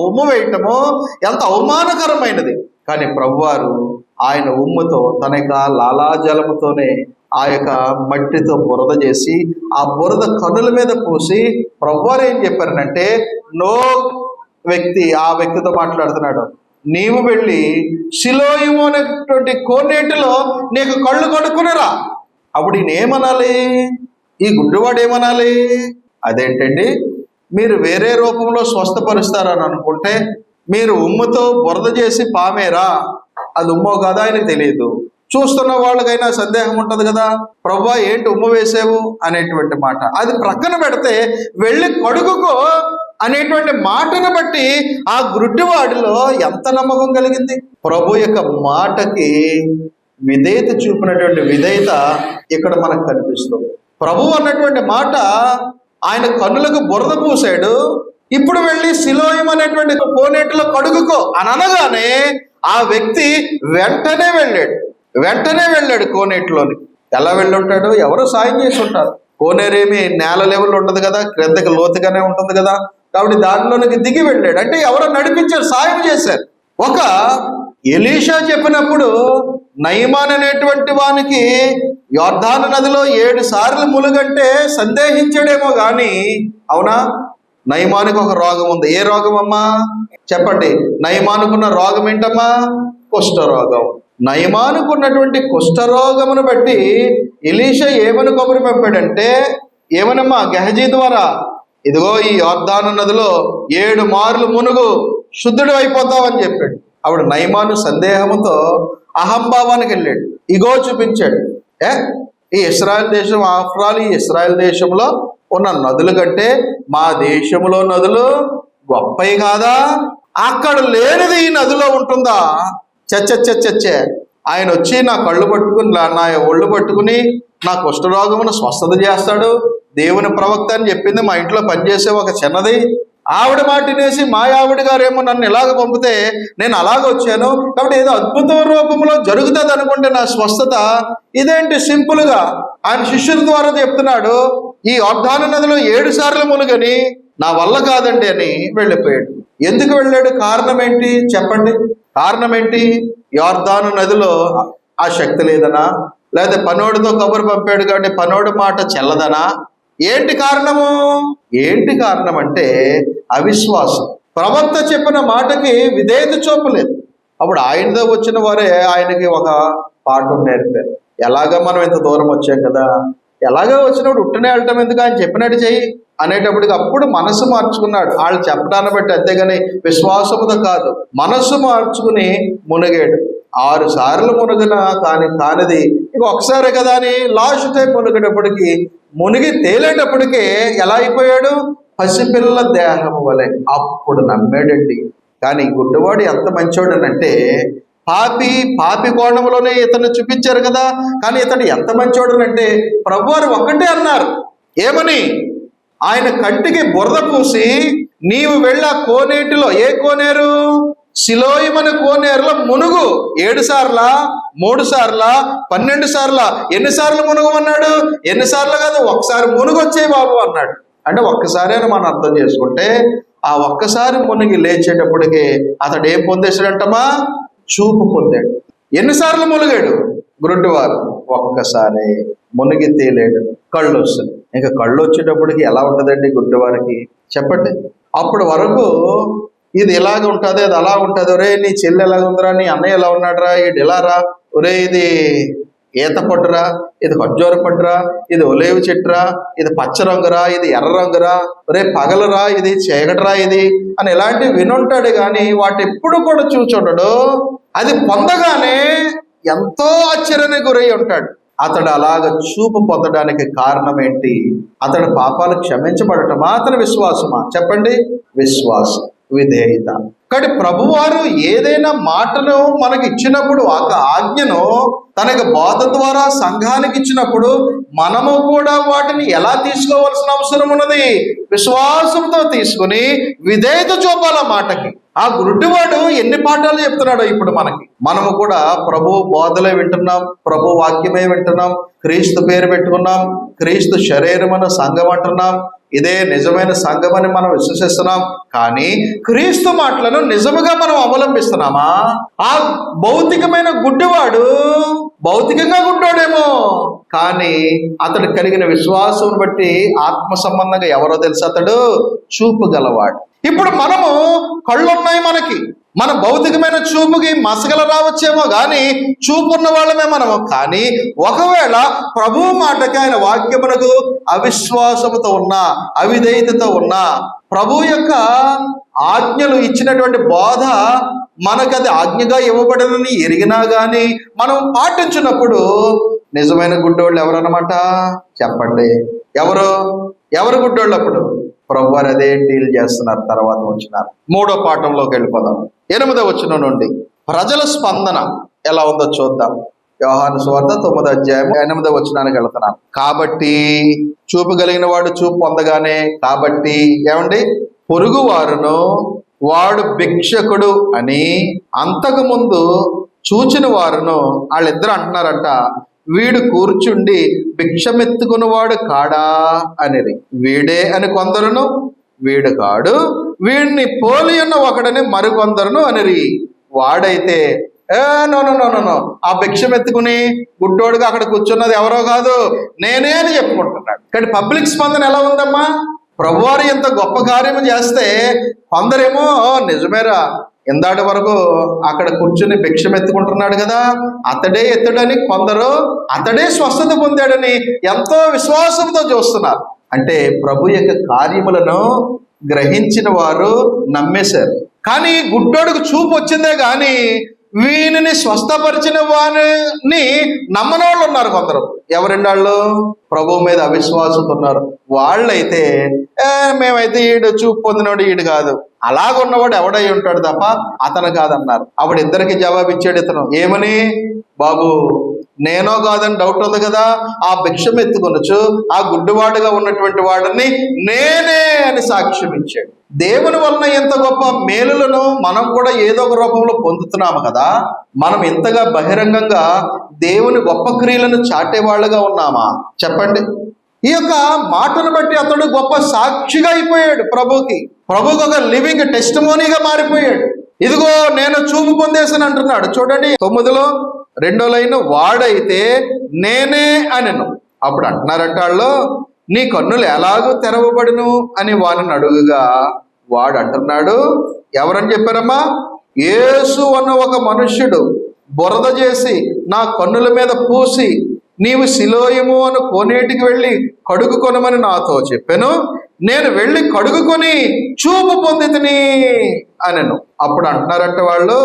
ఉమ్ము వేయటము ఎంత అవమానకరమైనది. కానీ ప్రభువారు ఆయన ఉమ్ముతో తన యొక్క లాలాజలముతోనే ఆ యొక్క మట్టితో బురద చేసి ఆ బురద కన్నుల మీద పూసి ప్రభువారు ఏం చెప్పారనంటే, నో వ్యక్తి ఆ వ్యక్తితో మాట్లాడుతున్నాడు, నీవు వెళ్ళి సిలోయము అనేటువంటి కోనేటిలో నీకు కళ్ళు కడుక్కునరా. అప్పుడు ఈయన ఏమనాలి? ఈ గుడ్డివాడు ఏమనాలి? అదేంటండి మీరు వేరే రూపంలో స్వస్థపరుస్తారని అనుకుంటే మీరు ఉమ్ముతో బురద చేసి పామేరా? అది ఉమ్మో కాదా ఆయనకు తెలియదు. చూస్తున్న వాళ్ళకైనా సందేహం ఉంటుంది కదా, ప్రభువా ఏంటి ఉమ్ము వేసావు అనేటువంటి మాట. అది ప్రక్కన పెడితే వెళ్ళి కడుగుకో అనేటువంటి మాటను బట్టి ఆ గుడ్డివాడిలో ఎంత నమ్మకం కలిగింది? ప్రభు యొక్క మాటకి విధేయత చూపినటువంటి విధేయత ఇక్కడ మనకు కనిపిస్తుంది. ప్రభు అన్నటువంటి మాట ఆయన కన్నులకు బురద పూసాడు, ఇప్పుడు వెళ్ళి సిలోయం అనేటువంటి కోనేటిలో కడుగుకో అని అనగానే ఆ వ్యక్తి వెంటనే వెళ్ళాడు కోనేటిలోని. ఎలా వెళ్ళుంటాడు? ఎవరు సాయం చేసి ఉంటారు. కోనేరేమి నేల లెవెల్ ఉండదు కదా, క్రిందకి లోతుగానే ఉంటుంది కదా. కాబట్టి దానిలోనికి దిగి వెళ్ళాడు. అంటే ఎవరో నడిపించారు, సాయం చేశారు. ఒక ఎలీషా చెప్పినప్పుడు నయమాన్ అనేటువంటి వానికి యొర్దాను నదిలో 7 సార్లు ములుగంటే సందేహించాడేమో కానీ, అవునా? నయమానికి ఒక రోగం ఉంది. ఏ రోగం అమ్మా చెప్పండి? నయమానుకున్న రోగం ఏంటమ్మా? కుష్ఠరోగం. నయమానుకున్నటువంటి కుష్ఠరోగమును బట్టి ఎలీషా ఏమని కబురు పంపాడంటే, ఏమనమ్మా? గెహజీ ద్వారా, ఇదిగో ఈ యొర్దాను నదిలో 7 మార్లు మునుగు శుద్ధుడు అయిపోతావని చెప్పాడు. అప్పుడు నయమాను సందేహంతో అహంభావానికి వెళ్ళాడు, ఇగో చూపించాడు. ఈ ఇశ్రాయేల్ దేశం, ఆఫ్టర్ ఆల్ ఈ ఇశ్రాయేల్ దేశంలో ఉన్న నదుల కంటే మా దేశంలో నదులు గొప్పవి కాదా? అక్కడ లేనిది ఈ నదిలో ఉంటుందా? చచ్చే ఆయన వచ్చి నా కళ్ళు పట్టుకుని నా ఒళ్ళు పట్టుకుని నా కుష్ఠరోగమును స్వస్థత చేస్తాడు. దేవుని ప్రవక్త అని చెప్పింది మా ఇంట్లో పనిచేసే ఒక చిన్నది. ఆవిడ మాటినేసి మా ఆవిడ గారేమో నన్ను ఇలాగ పంపితే నేను అలాగ వచ్చాను, కాబట్టి ఏదో అద్భుత రూపంలో జరుగుతుంది అనుకుంటే నా స్వస్థత. ఇదేంటి సింపుల్గా ఆయన శిష్యుల ద్వారా చెప్తున్నాడు, ఈ యొర్దాను నదిలో 7 సార్లు మునుగని నా వల్ల కాదండి అని వెళ్ళిపోయాడు. ఎందుకు వెళ్ళాడు? కారణం ఏంటి చెప్పండి? కారణం ఏంటి? యొర్దాను నదిలో ఆ శక్తి లేదనా? లేదా పనోడితో కబురు పంపాడు కాబట్టి పనోడి మాట చెల్లదనా? ఏంటి కారణము? ఏంటి కారణం అంటే అవిశ్వాసం. ప్రవక్త చెప్పిన మాటకి విధేయత చూపలేదు. అప్పుడు ఆయనతో వచ్చిన వారే ఆయనకి ఒక పాఠం నేర్పారు. ఎలాగ మనం ఇంత దూరం వచ్చాం కదా, ఎలాగో వచ్చినప్పుడు ఉట్టనే వెళ్ళటం ఎందుకు, ఆయన చెప్పినట్టు చెయ్యి అనేటప్పటికి అప్పుడు మనసు మార్చుకున్నాడు. వాళ్ళు చెప్పడాన్ని బట్టి, అంతేగాని విశ్వాసముతో కాదు. మనస్సు మార్చుకుని మునిగాడు. 6 సార్లు మునిగిన కానిది ఇక ఒకసారి కదా అని లాస్ట్ టైం మునిగేటప్పటికి, మునిగి తేలేటప్పటికే ఎలా అయిపోయాడు? పసిపిల్ల దేహము వలె. అప్పుడు నమ్మాడండి. కానీ గుడ్డివాడు ఎంత మంచోడనంటే, పాపి కోణంలోనే ఇతను చూపించారు కదా, కానీ ఇతను ఎంత మంచోడనంటే ప్రభువారు ఒక్కటే అన్నారు. ఏమని? ఆయన కంటికి బురద పూసి నీవు వెళ్ళ కోనేటిలో, ఏ కోనేరు? సిలోయమని కోనేరులో మునుగు. 7 సార్లా, 3 సార్లా, 12 సార్లా? ఎన్నిసార్లు మునుగమన్నాడు? ఎన్నిసార్లు కాదు, ఒక్కసారి మునుగొచ్చే బాబు అన్నాడు. అంటే ఒక్కసారి అని మనం అర్థం చేసుకుంటే, ఆ ఒక్కసారి మునిగి లేచేటప్పటికి అతడు ఏం పొందేశాడంటమా? చూపు పొందాడు. ఎన్నిసార్లు మునిగాడు గురుడివారు? ఒక్కసారి. మునిగి తేలేడు. కళ్ళు వస్తుంది. ఇంకా కళ్ళు వచ్చేటప్పటికి ఎలా ఉంటుందండి గుడ్డివారికి చెప్పండి. అప్పటి వరకు ఇది ఇలాగ ఉంటుంది, అది అలా ఉంటుంది. ఒరే నీ చెల్లి ఎలాగ ఉందిరా, నీ అన్నయ్య ఎలా ఉన్నాడురా, ఇది ఇలా రా, ఒరే ఇది ఈత పట్టురా, ఇది ఖర్జూర పట్టురా, ఇది ఒలేవు చెట్టురా, ఇది పచ్చ రంగురా, ఇది ఎర్ర రంగురా, ఒరే పగలరా, ఇది చీకటిరా, ఇది అని ఇలాంటివి వినుంటాడు. కానీ వాటి ఎప్పుడు కూడా చూచుండడు. అది పొందగానే ఎంతో ఆశ్చర్యానికి గురై ఉంటాడు. అతడు అలాగ చూపు పొందడానికి కారణం ఏంటి? అతడు పాపాలు క్షమించబడటమా, అతని విశ్వాసమా? చెప్పండి. విశ్వాసం, విధేయత. కానీ ప్రభువారు ఏదైనా మాటను మనకి ఇచ్చినప్పుడు, ఒక ఆజ్ఞను తనకి బోధ ద్వారా సంఘానికి ఇచ్చినప్పుడు మనము కూడా వాటిని ఎలా తీసుకోవాల్సిన అవసరం ఉన్నది? విశ్వాసంతో తీసుకుని విధేయత చూపాల మాటకి. ఆ గుడ్డివాడు ఎన్ని పాఠాలు చెప్తున్నాడో ఇప్పుడు మనకి. మనము కూడా ప్రభు బోధలే వింటున్నాం, ప్రభు వాక్యమే వింటున్నాం, క్రీస్తు పేరు పెట్టుకున్నాం, క్రీస్తు శరీరమును సంఘం అంటున్నాం, ఇదే నిజమైన సంఘమని మనం విశ్వసిస్తున్నాం. కానీ క్రీస్తు మాటలను నిజముగా మనం అవలంబిస్తున్నామా? ఆ భౌతికమైన గుడ్డివాడు భౌతికంగా గుడ్డోడేమో, కానీ అతడు కలిగిన విశ్వాసం బట్టి ఆత్మ సంబంధంగా ఎవరో తెలుసు, అతడు చూపు గలవాడు. ఇప్పుడు మనము కళ్ళున్నాయి మనకి, మన భౌతికమైన చూపుకి మసగల రావచ్చేమో కానీ చూపున్న వాళ్ళమే మనము. కానీ ఒకవేళ ప్రభువు మాటకి, ఆయన వాక్యమునకు అవిశ్వాసముతో ఉన్నా, అవిధేయతతో ఉన్నా, ప్రభు యొక్క ఆజ్ఞలు ఇచ్చినటువంటి బోధ మనకు అది ఆజ్ఞగా ఇవ్వబడనని ఎరిగినా కానీ మనం పాటించినప్పుడు నిజమైన గుడ్డోళ్ళు ఎవరన్నమాట? చెప్పండి. ఎవరు గుడ్డోళ్ళు? అప్పుడు ప్రభు వారు అదే డీల్ చేస్తున్నారు. తర్వాత వచ్చినారు. 3వ పాఠంలోకి వెళ్ళిపోదాం. 8వ వచనం నుండి ప్రజల స్పందన ఎలా ఉందో చూద్దాం. యోహాను సువార్త 9వ అధ్యాయం 8వ వచనానికి వెళ్తున్నాను. కాబట్టి చూపు కలిగిన వాడు చూపు పొందగానే, కాబట్టి ఏమండి, పొరుగు వారును వాడు భిక్షకుడు అని అంతకు ముందు చూచిన వారును వాళ్ళిద్దరు అంటున్నారంట, వీడు కూర్చుండి భిక్షమెత్తుకున్నవాడు కాడా అనిరి. వీడే అని కొందరును, వీడు కాడు, వీడిని పోలి ఉన్న ఒకడని మరికొందరును అనిరి. వాడైతే నో, ఆ భిక్షమెత్తుకుని గుడ్డోడుగా అక్కడ కూర్చున్నది ఎవరో కాదు, నేనే అని చెప్పుకుంటున్నాడు. కానీ పబ్లిక్ స్పందన ఎలా ఉందమ్మా? ప్రభువారు ఎంత గొప్ప కార్యము చేస్తే కొందరేమో నిజమేరా, ఇందాటి వరకు అక్కడ కూర్చుని భిక్షం ఎత్తుకుంటున్నాడు కదా, అతడే ఎత్తుడని, కొందరు అతడే స్వస్థత పొందాడని ఎంతో విశ్వాసంతో చూస్తున్నారు. అంటే ప్రభు యొక్క కార్యములను గ్రహించిన వారు నమ్మేశారు. కానీ గుడ్డోడుకు చూపు వచ్చిందే కానీ వీనిని స్వస్థపరిచిన వారిని నమ్మని వాళ్ళు ఉన్నారు కొందరు. ఎవరండి వాళ్ళు? ప్రభు మీద అవిశ్వాసంతో ఉన్నారు. వాళ్ళైతే మేమైతే ఈడు చూపు పొందినోడు ఈడు కాదు, అలాగున్నవాడు ఎవడై ఉంటాడు తప్ప అతను కాదన్నారు. అప్పుడు ఇద్దరికి జవాబు ఇచ్చాడు ఇతను. ఏమని? బాబు నేనో కాదని డౌట్ ఉంది కదా, ఆ భిక్షం ఎత్తుకొనొచ్చు ఆ గుడ్డివాడుగా ఉన్నటువంటి వాడిని నేనే అని సాక్ష్యం ఇచ్చాడు. దేవుని వలన ఎంత గొప్ప మేలులను మనం కూడా ఏదో ఒక రూపంలో పొందుతున్నాము కదా. మనం ఇంతగా బహిరంగంగా దేవుని గొప్ప క్రియలను చాటేవాళ్ళుగా ఉన్నామా? చెప్పండి. ఈ యొక్క మాటను బట్టి అతడు గొప్ప సాక్షిగా అయిపోయాడు. ప్రభుకి ఒక లివింగ్ టెస్టిమోనీగా మారిపోయాడు. ఇదిగో నేను చూపు పొందేసాను అంటున్నాడు. చూడండి 9లో 2వ లైన్, వాడైతే నేనే అనెను. అప్పుడు అంటున్నారంట వాళ్ళు, నీ కన్నులు ఎలాగూ తెరవబడును అని వాడిని అడుగుగా వాడు అంటున్నాడు, ఎవరని చెప్పారమ్మా? యేసు అన్న ఒక మనుష్యుడు బురద చేసి నా కన్నుల మీద పూసి నీవు సిలోయము అను కోనేటికి వెళ్ళి కడుగుకొనమని నాతో చెప్పాను. నేను వెళ్ళి కడుగుకొని చూపు పొందితిని అనెను. అప్పుడు అంటున్నారంట వాళ్ళు,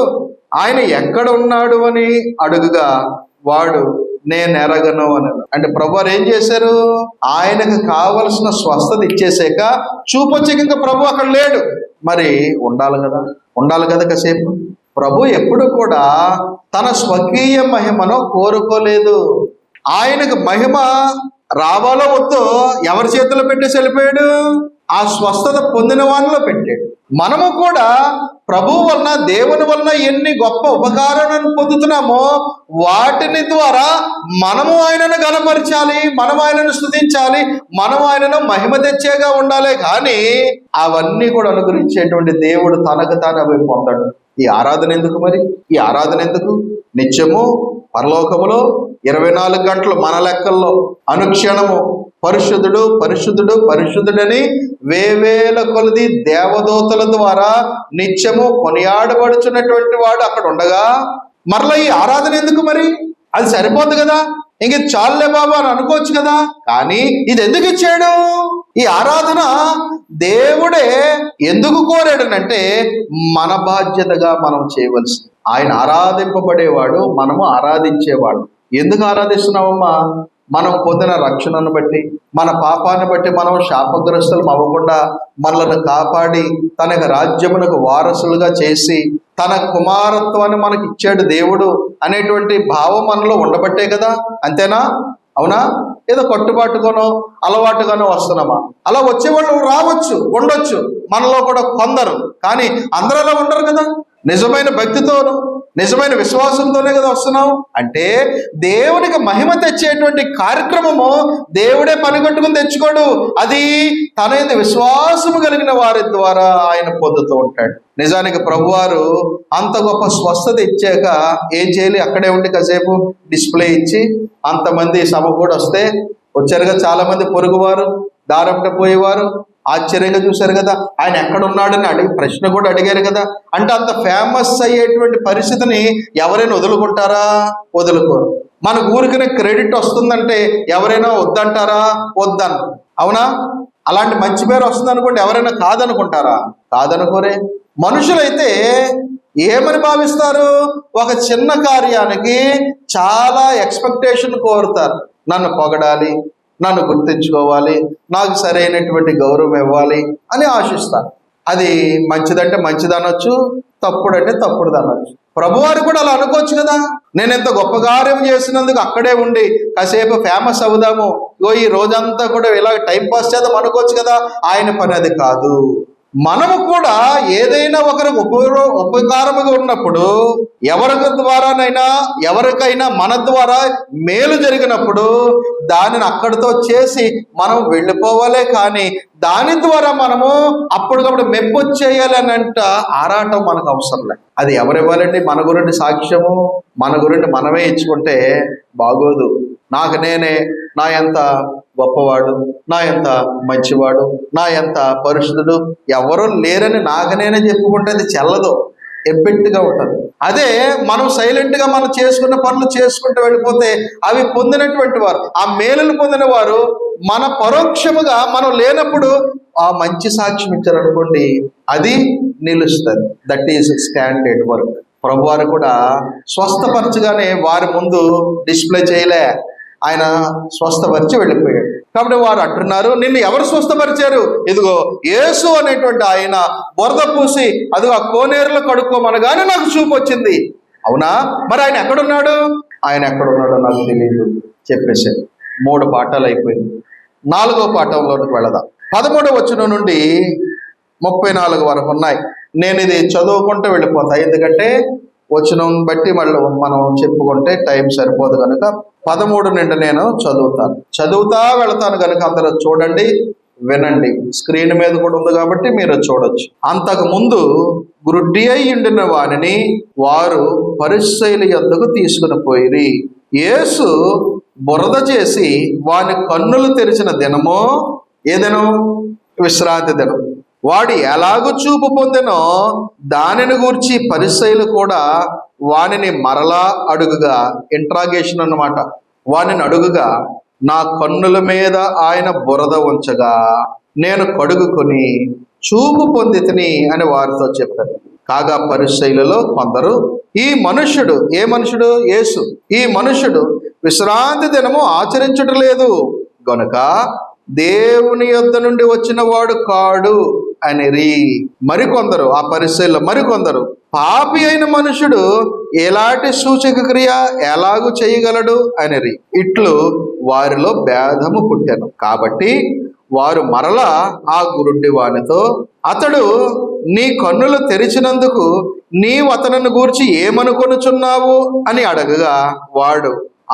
ఆయన ఎక్కడ ఉన్నాడు అని అడుగుగా వాడు నేను ఎరగను అని. అంటే ప్రభు వారు ఏం చేశారు? ఆయనకు కావలసిన స్వస్థత ఇచ్చేసాక చూపొచ్చాక ఇంకా ప్రభు అక్కడ లేడు. మరి ఉండాలి కదా కాసేపు. ప్రభు ఎప్పుడు కూడా తన స్వకీయ మహిమను కోరుకోలేదు. ఆయనకు మహిమ రావాలో వద్దో ఎవరి చేతిలో పెట్టేసి వెళ్ళిపోయాడు? ఆ స్వస్థత పొందిన వాళ్ళలో పెట్టాడు. మనము కూడా ప్రభు వలన, దేవుని వలన ఎన్ని గొప్ప ఉపకారాలను పొందుతున్నామో వాటిని ద్వారా మనము ఆయనను గణపరచాలి, మనం ఆయనను స్తుతించాలి, మనం ఆయనను మహిమ తెచ్చేగా ఉండాలి. కానీ అవన్నీ కూడా అనుగ్రహించేటువంటి దేవుడు తనకు తాను అవి పొందడు. ఈ ఆరాధన ఎందుకు మరి? ఈ ఆరాధన ఎందుకు? నిత్యము పరలోకములో 24 గంటలు మన లెక్కల్లో అనుక్షణము పరిశుద్ధుడు పరిశుద్ధుడు పరిశుద్ధుడని వేవేల కొలది దేవదూతల ద్వారా నిత్యము కొనియాడబడుచున్నటువంటి వాడు అక్కడ ఉండగా మరలా ఈ ఆరాధన ఎందుకు మరి? అది సరిపోదు కదా, ఇంక చాలులే బాబా అని అనుకోవచ్చు కదా. కానీ ఇది ఎందుకు ఇచ్చాడు? ఈ ఆరాధన దేవుడే ఎందుకు కోరాడనంటే మన బాధ్యతగా మనం చేయవలసింది. ఆయన ఆరాధింపబడేవాడు, మనము ఆరాధించేవాడు. ఎందుకు ఆరాధిస్తున్నామమ్మా? మనం పొందిన రక్షణను బట్టి, మన పాపాన్ని బట్టి మనం శాపగ్రస్తులం అవ్వకుండా మనల్ని కాపాడి తన రాజ్యమునకు వారసులుగా చేసి తన కుమారత్వాన్ని మనకి ఇచ్చాడు దేవుడు అనేటువంటి భావం మనలో ఉండబట్టే కదా. అంతేనా? అవునా? ఏదో కట్టుబాటుగానో అలవాటుగానో వస్తున్నామా? అలా వచ్చేవాళ్ళు రావచ్చు, ఉండొచ్చు మనలో కూడా కొందరు, కానీ అందరూ అలా ఉండరు కదా. నిజమైన భక్తితోను నిజమైన విశ్వాసంతోనే కదా వస్తున్నాం. అంటే దేవునికి మహిమ తెచ్చేటువంటి కార్యక్రమము దేవుడే పనిగట్టుకుని తెచ్చుకోడు, అది తన యందు విశ్వాసము కలిగిన వారి ద్వారా ఆయన పొందుతూ ఉంటాడు. నిజానికి ప్రభువారు అంత గొప్ప స్వస్థత ఇచ్చాక ఏం చేయాలి? అక్కడే ఉండి కాసేపు డిస్ప్లే ఇచ్చి అంతమంది సమకూడి వస్తే వచ్చారుగా చాలా మంది పొరుగువారు, దారపట పోయేవారు ఆశ్చర్యంగా చూశారు కదా. ఆయన ఎక్కడున్నాడని ప్రశ్న కూడా అడిగారు కదా. అంటే అంత ఫేమస్ అయ్యేటువంటి పరిస్థితిని ఎవరైనా వదులుకుంటారా? వదులుకోరు. మన ఊరికి క్రెడిట్ వస్తుందంటే ఎవరైనా వద్దంటారా? వద్దను. అవునా? అలాంటి మంచి పేరు వస్తుంది అనుకోండి, ఎవరైనా కాదనుకుంటారా? కాదనుకోరే. మనుషులైతే ఏమని భావిస్తారు? ఒక చిన్న కార్యానికి చాలా ఎక్స్పెక్టేషన్ కోరుతారు. నన్ను పొగడాలి, నన్ను గుర్తించుకోవాలి, నాకు సరైనటువంటి గౌరవం ఇవ్వాలి అని ఆశిస్తాను. అది మంచిదంటే మంచిది అనొచ్చు, తప్పుడంటే తప్పుడుది అనొచ్చు. ప్రభువారు కూడా అలా అనుకోవచ్చు కదా. నేను ఎంత గొప్ప కార్యం చేసినందుకు అక్కడే ఉండి కాసేపు ఫేమస్ అవుదాము, ఈ రోజంతా కూడా ఇలా టైం పాస్ చేద్దాం అనుకోవచ్చు కదా. ఆయన పని అది కాదు. మనము కూడా ఏదైనా ఒకరికి ఉపకారముగా ఉన్నప్పుడు, ఎవరికైనా మన ద్వారా మేలు జరిగినప్పుడు దానిని అక్కడితో చేసి మనం వెళ్ళిపోవాలే. కానీ దాని ద్వారా మనము అప్పటికప్పుడు మెప్పొచ్చేయాలి అని ఆరాటం మనకు అవసరం లేదు. అది ఎవరివ్వాలండి? మన గురించి సాక్ష్యము మన గురించి మనమే ఇచ్చుకుంటే బాగోదు. నాకు నేనే నా ఎంత గొప్పవాడు, నా ఎంత మంచివాడు, నా ఎంత పరిశుద్ధుడు, ఎవరూ లేరని నాకు నేనే చెప్పుకుంటే అది చెల్లదు, ఎబ్బెట్టుగా ఉంటుంది. అదే మనం సైలెంట్గా మనం చేసుకున్న పనులు చేసుకుంటూ వెళ్ళిపోతే అవి పొందినటువంటి వారు, ఆ మేలును పొందిన వారు మన పరోక్షముగా మనం లేనప్పుడు ఆ మంచి సాక్ష్యం ఇచ్చారనుకోండి, అది నిలుస్తుంది. That is standard work. ప్రభువారు కూడా స్వస్థపరచగానే వారి ముందు డిస్ప్లే చేయలే, ఆయన స్వస్థపరిచి వెళ్ళిపోయాడు. కాబట్టి వారు అంటున్నారు, నిన్ను ఎవరు స్వస్థపరిచారు? ఇదిగో యేసు అనేటువంటి ఆయన బురద పూసి అదిగో ఆ కోనేరులో కడుక్కోమనగానే నాకు చూపు వచ్చింది. అవునా? మరి ఆయన ఎక్కడున్నాడు? ఆయన ఎక్కడున్నాడో నాకు తెలియదు చెప్పేశాడు. 3 పాఠాలు అయిపోయింది. 4వ పాఠంలోనికి వెళదాం. 13వ వచనం నుండి 34 వరకు ఉన్నాయి. నేను ఇది చదువుకుంటూ వెళ్ళిపోతా, ఎందుకంటే వచనం బట్టి మళ్ళీ మనం చెప్పుకుంటే టైం సరిపోదు కనుక 13 నుండి నేను చదువుతా వెళతాను కనుక అందరూ చూడండి, వినండి. స్క్రీన్ మీద కూడా ఉంది కాబట్టి మీరు చూడొచ్చు. అంతకు ముందు గ్రుడ్డి అయి ఉండిన వానిని వారు పరిసయ్యుల యొద్దకు తీసుకుని పోయిరి. యేసు బురద చేసి వాని కన్నులు తెరిచిన దినమో, ఏ దినం? విశ్రాంతి దినం. వాడు ఎలాగూ చూపు పొందెనో దానిని గూర్చి పరిసయ్యులు కూడా వానిని మరలా అడుగుగా, ఇంట్రాగేషన్ అన్నమాట, వానిని అడుగుగా, నా కన్నుల మీద ఆయన బురద ఉంచగా నేను కడుగుకొని చూపు పొందితిని అని వారితో చెప్పారు. కాగా పరిసయ్యులలో కొందరు, ఈ మనుష్యుడు, ఏ మనుషుడు? యేసు, ఈ మనుష్యుడు విశ్రాంతి దినము ఆచరించటం లేదు గనుక దేవుని యొద్ద నుండి వచ్చిన వాడు కాడు అనిరి. మరికొందరు, ఆ పరిసయ్యుల్లో మరికొందరు, పాపి అయిన మనుషుడు ఎలాంటి సూచక క్రియ ఎలాగూ చేయగలడు అనిరి. ఇట్లు వారిలో భేదము పుట్టెను. కాబట్టి వారు మరలా ఆ గురుడ్డి వానితో, అతడు నీ కన్నులు తెరిచినందుకు నీవు అతనిని గూర్చి ఏమనుకొనుచున్నావు అని అడగగా వాడు,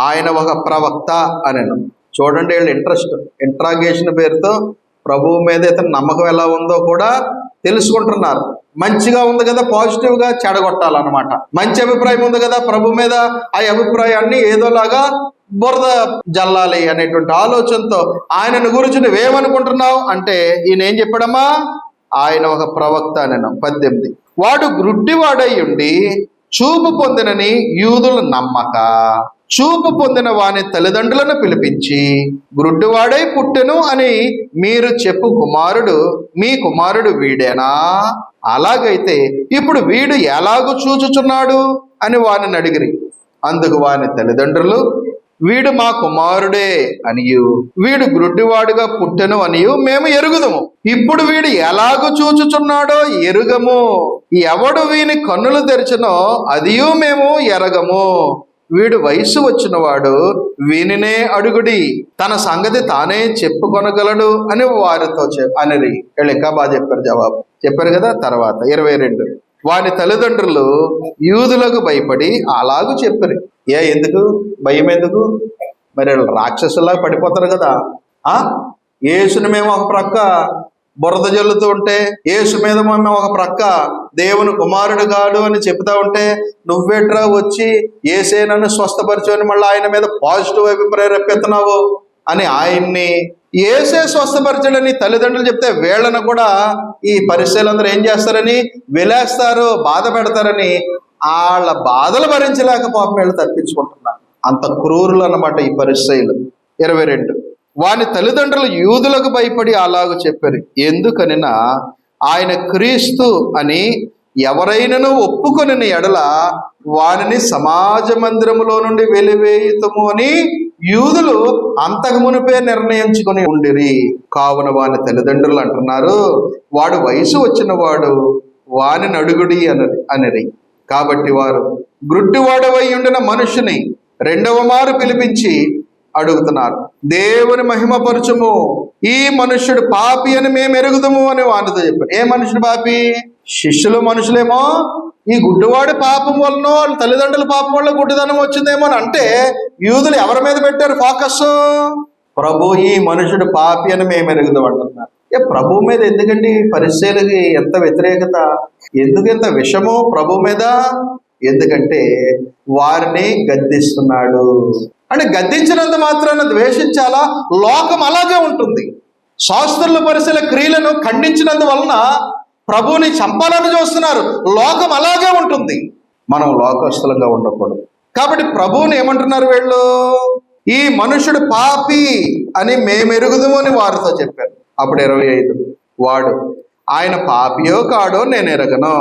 ఆయన ఒక ప్రవక్త అనెను. చూడండి, వీళ్ళు ఇంట్రాగేషన్ పేరుతో ప్రభువు మీద ఇతని నమ్మకం ఎలా ఉందో కూడా తెలుసుకుంటున్నారు. మంచిగా ఉంది కదా, పాజిటివ్గా చెడగొట్టాలన్నమాట. మంచి అభిప్రాయం ఉంది కదా ప్రభు మీద, ఆ అభిప్రాయాన్ని ఏదోలాగా బురద జల్లాలి అనేటువంటి ఆలోచనతో ఆయనను గురించి నువ్వేమనుకుంటున్నావు అంటే ఈయన ఏం చెప్పాడమ్మా, ఆయన ఒక ప్రవక్త అనను. 18, వాడు గ్రుడ్డివాడై ఉండి చూపు పొందినని యూదులు నమ్మక చూపు పొందిన వాని తల్లిదండ్రులను పిలిపించి గ్రుడ్డివాడై పుట్టెను అని మీరు చెప్పు కుమారుడు మీ కుమారుడు వీడేనా? అలాగైతే ఇప్పుడు వీడు ఎలాగూ చూచుచున్నాడు అని వానిని అడిగిరి. అందుకు వాని తల్లిదండ్రులు వీడు మా కుమారుడే అనియు వీడు గ్రుడ్డివాడుగా పుట్టెను అనియు మేము ఎరుగుదుము. ఇప్పుడు వీడు ఎలాగూ చూచుచున్నాడో ఎరుగము. ఎవడు వీని కన్నులు తెరిచినో అదియు మేము ఎరగము. వీడు వయసు వచ్చినవాడు, వీనినే అడుగుడి, తన సంగతి తానే చెప్పుకొనగలడు అని వారితో అనిరి. వీళ్ళు ఇంకా బాగా చెప్పారు, జవాబు చెప్పారు కదా. తర్వాత 22, వాని తల్లిదండ్రులు యూదులకు భయపడి అలాగూ చెప్పారు. ఎందుకు భయం? ఎందుకు? మరి రాక్షసులాగా పడిపోతారు కదా. యేసుని మేము ఒక ప్రక్క బురద జల్లుతూ ఉంటే, యేసు మీద మేము ఒక ప్రక్క దేవుని కుమారుడు కాడు అని చెప్తా ఉంటే, నువ్వేట్రా వచ్చి యేసే నన్ను స్వస్థపరచుని మళ్ళీ ఆయన మీద పాజిటివ్ అభిప్రాయం రెప్పెత్తున్నావు అని ఆయన్ని యేసే స్వస్థపరచడని తల్లిదండ్రులు చెప్తే వీళ్ళను కూడా ఈ పరిస్థితులందరూ ఏం చేస్తారని వెలేస్తారు, బాధ పెడతారని వాళ్ళ బాధలు భరించలేక పాపం వీళ్ళు తప్పించుకుంటున్నారు. అంత క్రూరులు అన్నమాట ఈ పరిస్థితులు. 22, వాని తల్లిదండ్రులు యూదులకు భయపడి అలాగూ చెప్పారు. ఎందుకనినా ఆయన క్రీస్తు అని ఎవరైనాను ఒప్పుకొనిన ఎడల వానిని సమాజ మందిరములో నుండి వెలివేయుతము అని యూదులు అంతకు మునిపే నిర్ణయించుకుని ఉండిరి. కావున వాని తల్లిదండ్రులు అంటున్నారు, వాడు వయసు వచ్చిన వాడు, వానిని అడుగుడి అనిరి. కాబట్టి వారు గ్రుడ్డివాడవై ఉండిన మనుషుని రెండవ మారు పిలిపించి అడుగుతున్నారు, దేవుని మహిమపరచుము, ఈ మనుష్యుడు పాపి అని మేము ఎరుగుదము అని వానితో చెప్పారు. ఏ మనుషుడు పాపి? శిష్యులు మనుషులేమో ఈ గుడ్డివాడి పాపం వలన వాళ్ళ తల్లిదండ్రుల పాపం వల్ల గుడ్డిదనం వచ్చిందేమో అని అంటే, యూదులు ఎవరి మీద పెట్టారు ఫోకస్? ప్రభు ఈ మనుషుడు పాపి అని మేము ఎరుగుదాం అంటున్నారు. ప్రభు మీద ఎందుకండి పరిచయులకి ఎంత వ్యతిరేకత? ఎందుకు ఎంత విషము ప్రభు మీద? ఎందుకంటే వారిని గద్దిస్తున్నాడు. అంటే గద్దించినంత మాత్రాన ద్వేషించాలా? లోకం అలాగే ఉంటుంది. శాస్త్రుల పరిశీల క్రియలను ఖండించినందు వలన ప్రభువుని చంపాలని చూస్తున్నారు. లోకం అలాగే ఉంటుంది. మనం లోకస్తులంగా ఉండకూడదు. కాబట్టి ప్రభువుని ఏమంటున్నారు వీళ్ళు? ఈ మనుషుడు పాపి అని మేమెరుగుదుము అని వారితో చెప్పారు. అప్పుడు 25, వాడు ఆయన పాపియో కాడో నేను ఎరగను.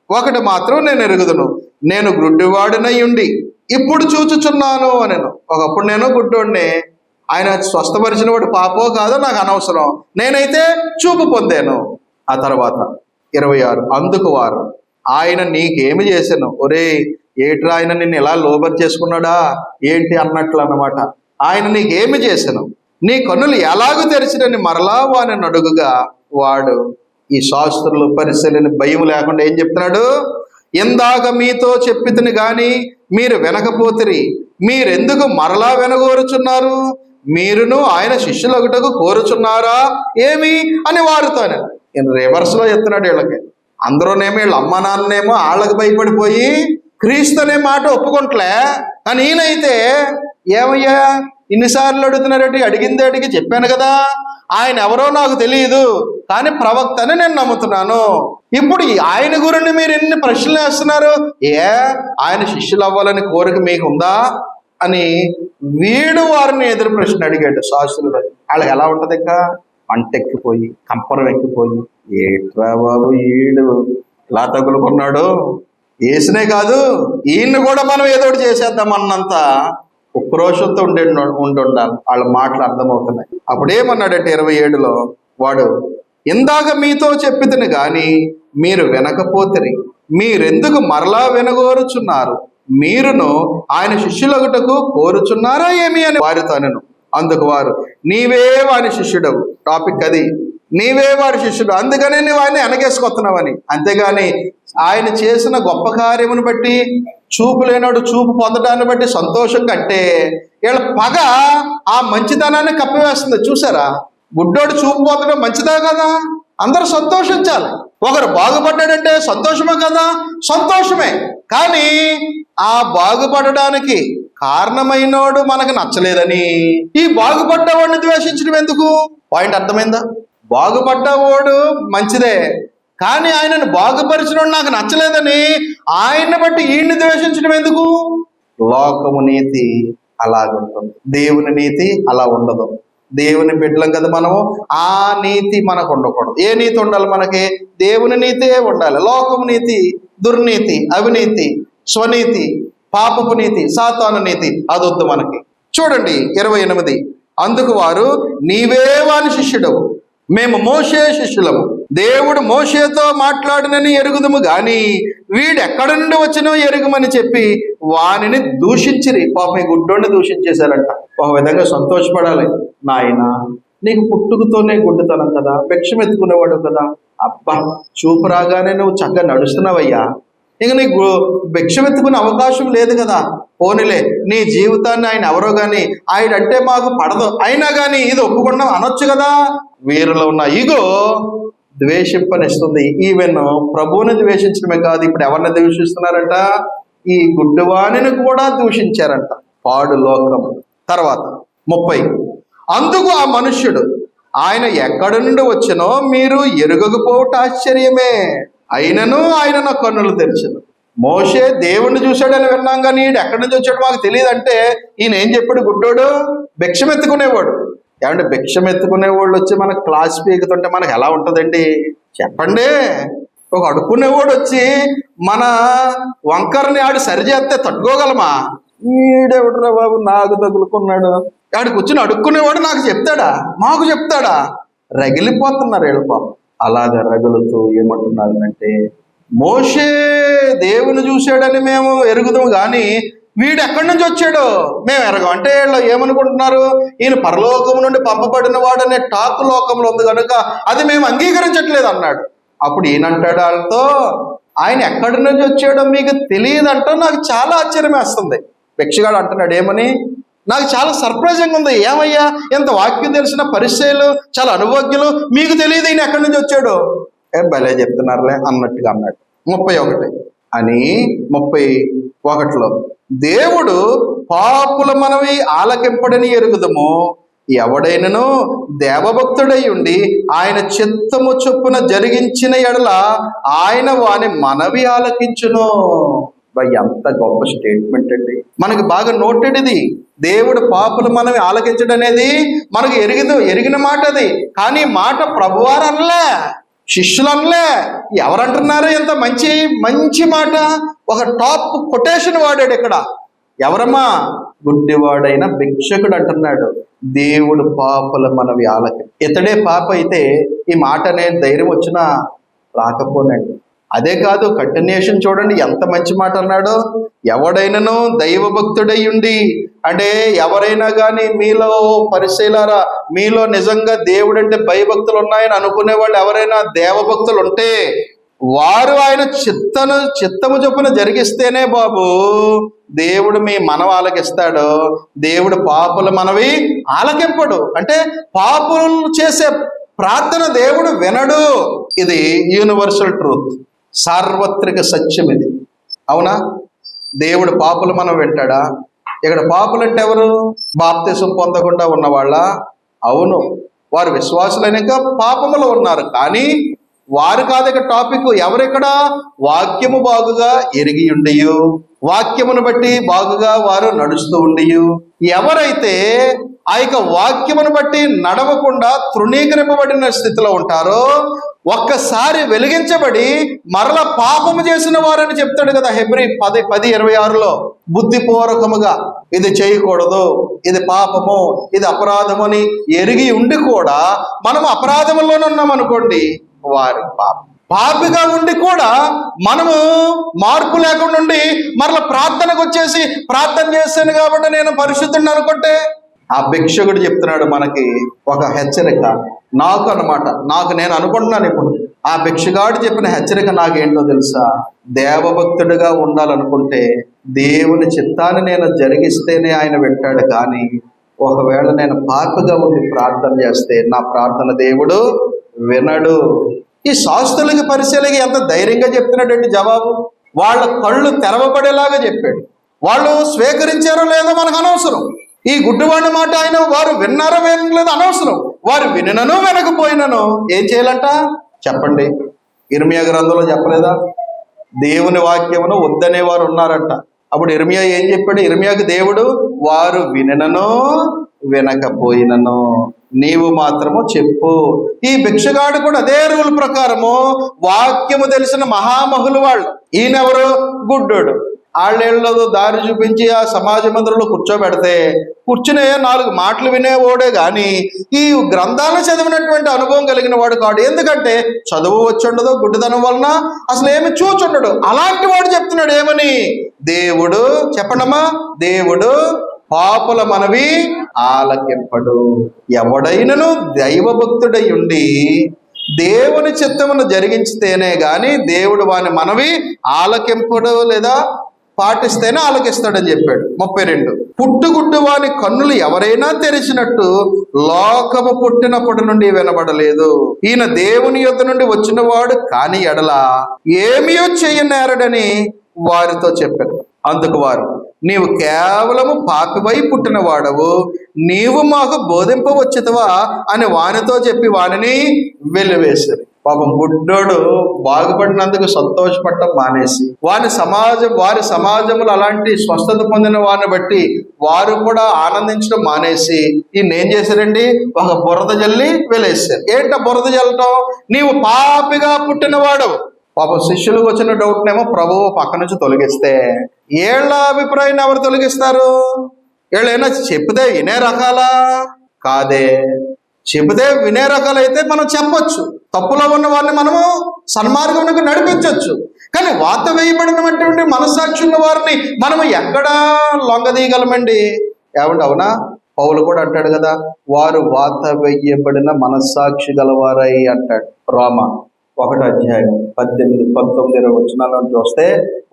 ఒకటి మాత్రం నేను ఎరుగుదును, నేను గుడ్డివాడినై ఉండి ఇప్పుడు చూచుచున్నాను అనెను. ఒకప్పుడు నేను గుడ్డోడిని, ఆయన స్వస్థపరిచిన వాడు పాపో కాదో నాకు అనవసరం, నేనైతే చూపు పొందాను. ఆ తర్వాత 26, అందుకు వారు ఆయన నీకేమి చేశాను? ఒరే ఏట్రా ఆయన నిన్ను ఎలా లోబరి చేసుకున్నాడా ఏంటి అన్నట్లు అన్నమాట. ఆయన నీకేమి చేశాను? నీ కన్నులు ఎలాగూ తెరిచినని మరలా వాని అడుగుగా వాడు ఈ శాస్త్రులు పరిశీలిని భయం లేకుండా ఏం చెప్తున్నాడు? ఇందాక మీతో చెప్పితిని గాని మీరు వినకపోతిరి, మీరెందుకు మరలా వినగోరుచున్నారు? మీరును ఆయన శిష్యులగుటకు కోరుచున్నారా ఏమి అని వారితోనే రివర్స్లో చెప్తున్నాడు వీళ్ళకి. అందరూనేమో వీళ్ళ అమ్మ నాన్ననేమో వాళ్ళకి భయపడిపోయి క్రీస్తు అనే మాట ఒప్పుకుంటలే, కానీ ఈయనైతే ఏమయ్యా ఇన్నిసార్లు అడుగుతున్నారేంటి? అడిగి చెప్పాను కదా, ఆయన ఎవరో నాకు తెలియదు కానీ ప్రవక్త అని నేను నమ్ముతున్నాను. ఇప్పుడు ఆయన గురించి మీరు ఎన్ని ప్రశ్నలు వేస్తున్నారు? ఆయన శిష్యులు అవ్వాలని కోరిక మీకు ఉందా అని వీడు వారిని ఎదురు ప్రశ్న అడిగాడు శాస్త్రులు. వాళ్ళకి ఎలా ఉంటది? ఇంకా మంటెక్కిపోయి కంపరం ఎక్కిపోయి, ఏట్రా బాబు ఈడు ఇలా తగులుకున్నాడు, వేసినే కాదు ఈయన్ని కూడా మనం ఏదో ఒకటి చేసేద్దాం అన్నంత ఉక్రోషంతో ఉండాలి. వాళ్ళ మాటలు అర్థమవుతున్నాయి. అప్పుడేమన్నాడంటే 27లో వాడు ఇందాక మీతో చెప్పితిని గాని మీరు వినకపోతిరి, మీరెందుకు మరలా వినగోరుచున్నారు? మీరును ఆయన శిష్యులగుటకు కోరుచున్నారా ఏమి అని వారితో అనెను. అందుకు వారు నీవే వాని శిష్యుడవు. టాపిక్ అది, నీవే వాడి శిష్యుడు, అందుకనే నువ్వు ఆయన వెనకేసుకొస్తున్నావని. అంతేగాని ఆయన చేసిన గొప్ప కార్యమును బట్టి చూపు లేనాడు చూపు పొందడాన్ని బట్టి సంతోషం కంటే వీళ్ళ పగ ఆ మంచితనాన్ని కప్పివేస్తుంది. చూసారా? గుడ్డోడు చూపు పొందడం మంచిదా కదా? అందరూ సంతోషించాలి. ఒకరు బాగుపడ్డాడంటే సంతోషమే కదా, సంతోషమే. కానీ ఆ బాగుపడడానికి కారణమైనోడు మనకు నచ్చలేదని ఈ బాగుపడ్డవాడిని ద్వేషించడం ఎందుకు? పాయింట్ అర్థమైందా? బాగుపడ్డవాడు మంచిదే, కానీ ఆయనను బాగుపరిచినోడు నాకు నచ్చలేదని ఆయన్ని బట్టి ఈయన్ని ద్వేషించడం ఎందుకు? లోకము నీతి అలాగుంటుంది, దేవుని నీతి అలా ఉండదు. దేవుని బిడ్డలం కదా మనము, ఆ నీతి మనకు ఉండకూడదు. ఏ నీతి ఉండాలి మనకి? దేవుని నీతే ఉండాలి. లోకము నీతి, దుర్నీతి, అవినీతి, స్వనీతి, పాపపు నీతి, సాతాను నీతి అదొద్దు మనకి. చూడండి 28. అందుకు వారు, నీవే వాని శిష్యుడవు, మేము మోషే శిష్యులము. దేవుడు మోషేతో మాట్లాడినని ఎరుగుదము గాని వీడెక్కడ నుండి వచ్చినో ఎరుగుమని చెప్పి వానిని దూషించిరి. పాపం ఈ గుడ్డోడిని దూషించేశారంట. ఒక విధంగా సంతోషపడాలి. నాయన, నీకు పుట్టుకతోనే గుడ్డుతనం కదా, భిక్షం ఎత్తుకునేవాడు కదా, అబ్బా చూపు రాగానే నువ్వు చక్కగా నడుస్తున్నావయ్యా, ఇక నీకు భిక్షం ఎత్తుకునే అవకాశం లేదు కదా, పోనీలే నీ జీవితాన్ని ఆయన ఎవరో కానీ ఆయన అంటే మాకు పడదు, అయినా కానీ ఇది ఒప్పుకున్నాం అనొచ్చు కదా. వీరిలో ఉన్న ఈగో ద్వేషింపనిస్తుంది. ఈవెన్ ప్రభువుని ద్వేషించడమే కాదు, ఇప్పుడు ఎవరిని ద్వేషిస్తున్నారంట? ఈ గుడ్డివాణిని కూడా దూషించారంట. పాడు లోకం. తర్వాత 30. అందుకు ఆ మనుష్యుడు, ఆయన ఎక్కడి నుండి వచ్చినో మీరు ఎరుగకపోవట ఆశ్చర్యమే, అయినను ఆయన నా కన్నులు తెరిచెను. మోషే దేవుణ్ణి చూశాడని విన్నాం కానీ ఈడు ఎక్కడి నుంచి వచ్చాడు మాకు తెలియదు అంటే ఈయన ఏం చెప్పాడు? గుడ్డోడు భిక్షం ఎత్తుకునేవాడు. ఏమంటే భిక్షం ఎత్తుకునేవాళ్ళు వచ్చి మనకు క్లాస్ పీకుతుంటే మనకు ఎలా ఉంటుందండి చెప్పండి? ఒక అడుక్కునేవాడు వచ్చి మన వంకరని ఆడు సరిచేస్తే తట్టుకోగలమా? ఈడెవడరా బాబు నాకు తగులుకున్నాడు, ఆడికి వచ్చిన అడుక్కునేవాడు నాకు చెప్తాడా, మాకు చెప్తాడా? రగిలిపోతున్నారు వీళ్ళ పాపం. అలాగా రగులుతూ ఏమంటున్నారు అంటే, మోషే దేవుని చూశాడని మేము ఎరుగుదాం కానీ వీడు ఎక్కడి నుంచి వచ్చాడో మేము ఎరగం అంటే వీళ్ళు ఏమనుకుంటున్నారు? ఈయన పరలోకం నుండి పంపబడిన వాడనే టాక్ లోకంలో ఉంది కనుక అది మేము అంగీకరించట్లేదు అన్నాడు. అప్పుడు ఈయనంటాడు వాళ్ళతో, ఆయన ఎక్కడి నుంచి వచ్చాడో మీకు తెలియదంట. నాకు చాలా ఆశ్చర్యం వేస్తుంది. భిక్షగాడు అంటున్నాడు ఏమని? నాకు చాలా సర్ప్రైజింగ్ ఉంది. ఏమయ్యా, ఎంత వాక్యం తెలిసిన పరిచయాలు, చాలా అనుభవజ్ఞులు, మీకు తెలియదు ఈయన ఎక్కడి నుంచి వచ్చాడో? భలే చెప్తున్నారులే అన్నట్టుగా అన్నాడు. 31 అని 31లో, దేవుడు పాపుల మనవి ఆలకింపడని ఎరుగుదము, ఎవడైనను దేవభక్తుడై ఉండి ఆయన చిత్తము చొప్పున జరిగించిన ఎడల ఆయన వాని మనవి ఆలకించును. ఎంత గొప్ప స్టేట్మెంట్ అండి, మనకి బాగా నోటెడ్ ఇది. దేవుడు పాపులు మనవి ఆలకించడం అనేది మనకు ఎరిగిన మాట అది. కానీ మాట ప్రభువారు అనలే, శిష్యులు అనలే, ఎవరంటున్నారు? ఎంత మంచి మంచి మాట, ఒక టాప్ కొటేషన్ వాడాడు ఇక్కడ. ఎవరమ్మా? గుడ్డివాడైన భిక్షకుడు అంటున్నాడు, దేవుడు పాపుల మనవి ఆలకి. ఇతడే పాప అయితే ఈ మాట అనేది ధైర్యం వచ్చినా రాకపోనండి. అదే కాదు, కంటిన్యూషన్ చూడండి ఎంత మంచి మాట అన్నాడో. ఎవడైనాను దైవభక్తుడై ఉండి, అంటే ఎవరైనా కానీ మీలో పరిశీలారా, మీలో నిజంగా దేవుడు అంటే భయభక్తులు ఉన్నాయని అనుకునే వాళ్ళు ఎవరైనా దేవభక్తులు ఉంటే వారు ఆయన చిత్తము చొప్పున జరిగిస్తేనే బాబు దేవుడు మీ మనవి ఆలకిస్తాడు. దేవుడు పాపుల మనవి ఆలకింపడు. అంటే పాపులు చేసే ప్రార్థన దేవుడు వినడు. ఇది యూనివర్సల్ ట్రూత్, సార్వత్రిక సత్యం ఇది. అవునా? దేవుడు పాపులు మనం వింటాడా? ఇక్కడ పాపులు అంటే ఎవరు? బాప్తిసం పొందకుండా ఉన్నవాళ్ళ? అవును, వారు విశ్వాసులైనక పాపములో ఉన్నారు, కానీ వారు కాదు ఇక్కడ టాపిక్. ఎవరిక్కడ? వాక్యము బాగుగా ఎరిగి ఉండియు, వాక్యమును బట్టి బాగుగా వారు నడుస్తూ ఉండియు. ఎవరైతే ఆ యొక్క వాక్యమును బట్టి నడవకుండా తృణీకరింపబడిన స్థితిలో ఉంటారో, ఒక్కసారి వెలిగించబడి మరల పాపము చేసిన వారని చెప్తాడు కదా హెబ్రీ 10:26లో. బుద్ధిపూర్వకముగా ఇది చేయకూడదు, ఇది పాపము, ఇది అపరాధము అని ఎరిగి ఉండి కూడా మనము అపరాధములోనే ఉన్నాం అనుకోండి, వారి పాపిగా ఉండి కూడా మనము మార్పు లేకుండా ఉండి మరల ప్రార్థనకు వచ్చేసి ప్రార్థన చేశాను కాబట్టి నేను పరిశుద్ధుడిని అనుకుంటే, ఆ భిక్షకుడు చెప్తున్నాడు మనకి ఒక హెచ్చరిక. నాకు అన్నమాట, నేను అనుకుంటున్నాను ఇప్పుడు, ఆ భిక్షగాడు చెప్పిన హెచ్చరిక నాకేంటో తెలుసా? దేవభక్తుడిగా ఉండాలనుకుంటే దేవుని చిత్తాన్ని నేను జరిగిస్తేనే ఆయన వింటాడు, కానీ ఒకవేళ నేను పాపిగా ఉండి ప్రార్థన చేస్తే నా ప్రార్థన దేవుడు వినడు. ఈ శాస్త్రులకి పరిశీలకి ఎంత ధైర్యంగా చెప్తున్నాడండి జవాబు. వాళ్ళ కళ్ళు తెరవబడేలాగా చెప్పాడు. వాళ్ళు స్వీకరించారో లేదో మనకు అనవసరం. ఈ గుడ్డివాడి మాట ఆయన వారు విన్నారో వినలేదో అనవసరం. వారు వినను వినకపోయినను ఏం చేయాలంట చెప్పండి. ఇర్మియా గ్రంథంలో చెప్పలేదా? దేవుని వాక్యమును వద్దనే వారు ఉన్నారంట. అప్పుడు ఇర్మియా ఏం చెప్పాడు? ఇర్మియాకి దేవుడు వారు వినను వినకపోయినను నీవు మాత్రము చెప్పు. ఈ భిక్షగాడు కూడా అదే రూల్ ప్రకారము వాక్యము తెలిసిన మహామహులు వాళ్ళు. ఈయనెవరు? గుడ్డోడు. ఆళ్ళేళ్ళలో దారి చూపించి ఆ సమాజ మందిరంలో కూర్చోబెడితే కూర్చునే 4 మాటలు వినేవాడే గాని ఈ గ్రంథాలను చదివినటువంటి అనుభవం కలిగిన వాడు కాడు. ఎందుకంటే చదువు వచ్చుండదు, గుడ్డితనం వలన అసలు ఏమి చూచుండడు. అలాంటి వాడు చెప్తున్నాడు ఏమని? దేవుడు, చెప్పండమ్మా, దేవుడు పాపుల మనవి ఆలకింపడు. ఎవడైనను దైవభక్తుడై ఉండి దేవుని చిత్తమును జరిగించితేనే గాని దేవుడు వాని మనవి ఆలకింపడు, లేదా పాటిస్తేనే ఆలకిస్తాడని చెప్పాడు. 32 పుట్టుగుడ్డు వాని కన్నులు ఎవరైనా తెరిచినట్టు లోకము పుట్టినప్పటి నుండి వినబడలేదు. ఈయన దేవుని యొద్ద నుండి వచ్చిన వాడు కాని ఎడల ఏమీయో చెయ్యనేరడని వారితో చెప్పాడు. అందుకు వారు, నీవు కేవలము పాపివై పుట్టిన వాడవు, నీవు మాకు బోధింపవచ్చుతవా అని వానితో చెప్పి వానిని వెలివేశారు. పాపం గుడ్డోడు బాగుపడినందుకు సంతోషపడటం మానేసి వారి సమాజంలో అలాంటి స్వస్థత పొందిన వారిని బట్టి వారు కూడా ఆనందించడం మానేసి ఈయన ఏం చేశారండి? ఒక బురద జల్లి వెలేశారు. ఏంట బురద జల్లటం? నీవు పాపిగా పుట్టినవాడు. పాపం శిష్యులకు వచ్చిన డౌట్నేమో ప్రభువు పక్క నుంచి తొలగిస్తే ఏళ్ళ అభిప్రాయాన్ని ఎవరు తొలగిస్తారు? వీళ్ళైనా చెప్తే వినే రకాలా? కాదే. చెబితే వినే రకాలైతే మనం చెప్పొచ్చు, తప్పులో ఉన్న వారిని మనము సన్మార్గంలోకి నడిపించవచ్చు. కానీ వాత వేయబడినటువంటి మనస్సాక్షి ఉన్న వారిని మనము ఎక్కడా లొంగదీయగలమండి? ఏమంటే అవునా? పౌలు కూడా అంటాడు కదా, వారు వాత వేయబడిన మనస్సాక్షి గలవారై అంటాడు. రోమా 1:18-19 వచనాలను చూస్తే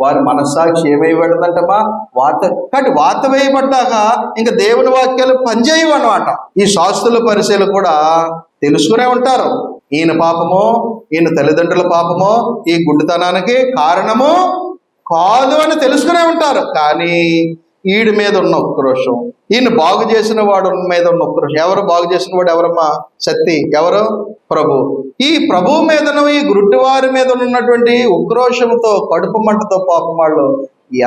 వారి మనస్సాక్షి ఏమైబడిందంటమ్మా? కాబట్టి వాత వేయబడ్డాక ఇంకా దేవుని వాక్యాలు పనిచేయవు అన్నమాట. ఈ శాస్త్రుల పరిశీలు కూడా తెలుసుకునే ఉంటారు, ఈయన పాపమో, ఈయన తల్లిదండ్రుల పాపమో ఈ గుడ్డితనానికి కారణము కాదు అని తెలుసుకునే ఉంటారు. కానీ ఈడి మీద ఉన్న ఉక్రోషం, ఈయన బాగు చేసిన వాడు మీద ఉన్న ఉక్రోషం. ఎవరు బాగు చేసిన వాడు? ఎవరమ్మా? శక్తి. ఎవరు? ప్రభు. ఈ ప్రభు మీదను ఈ గుడ్డివారి మీద ఉన్నటువంటి ఉక్రోషంతో, కడుపు మంటతో పాపం వాళ్ళు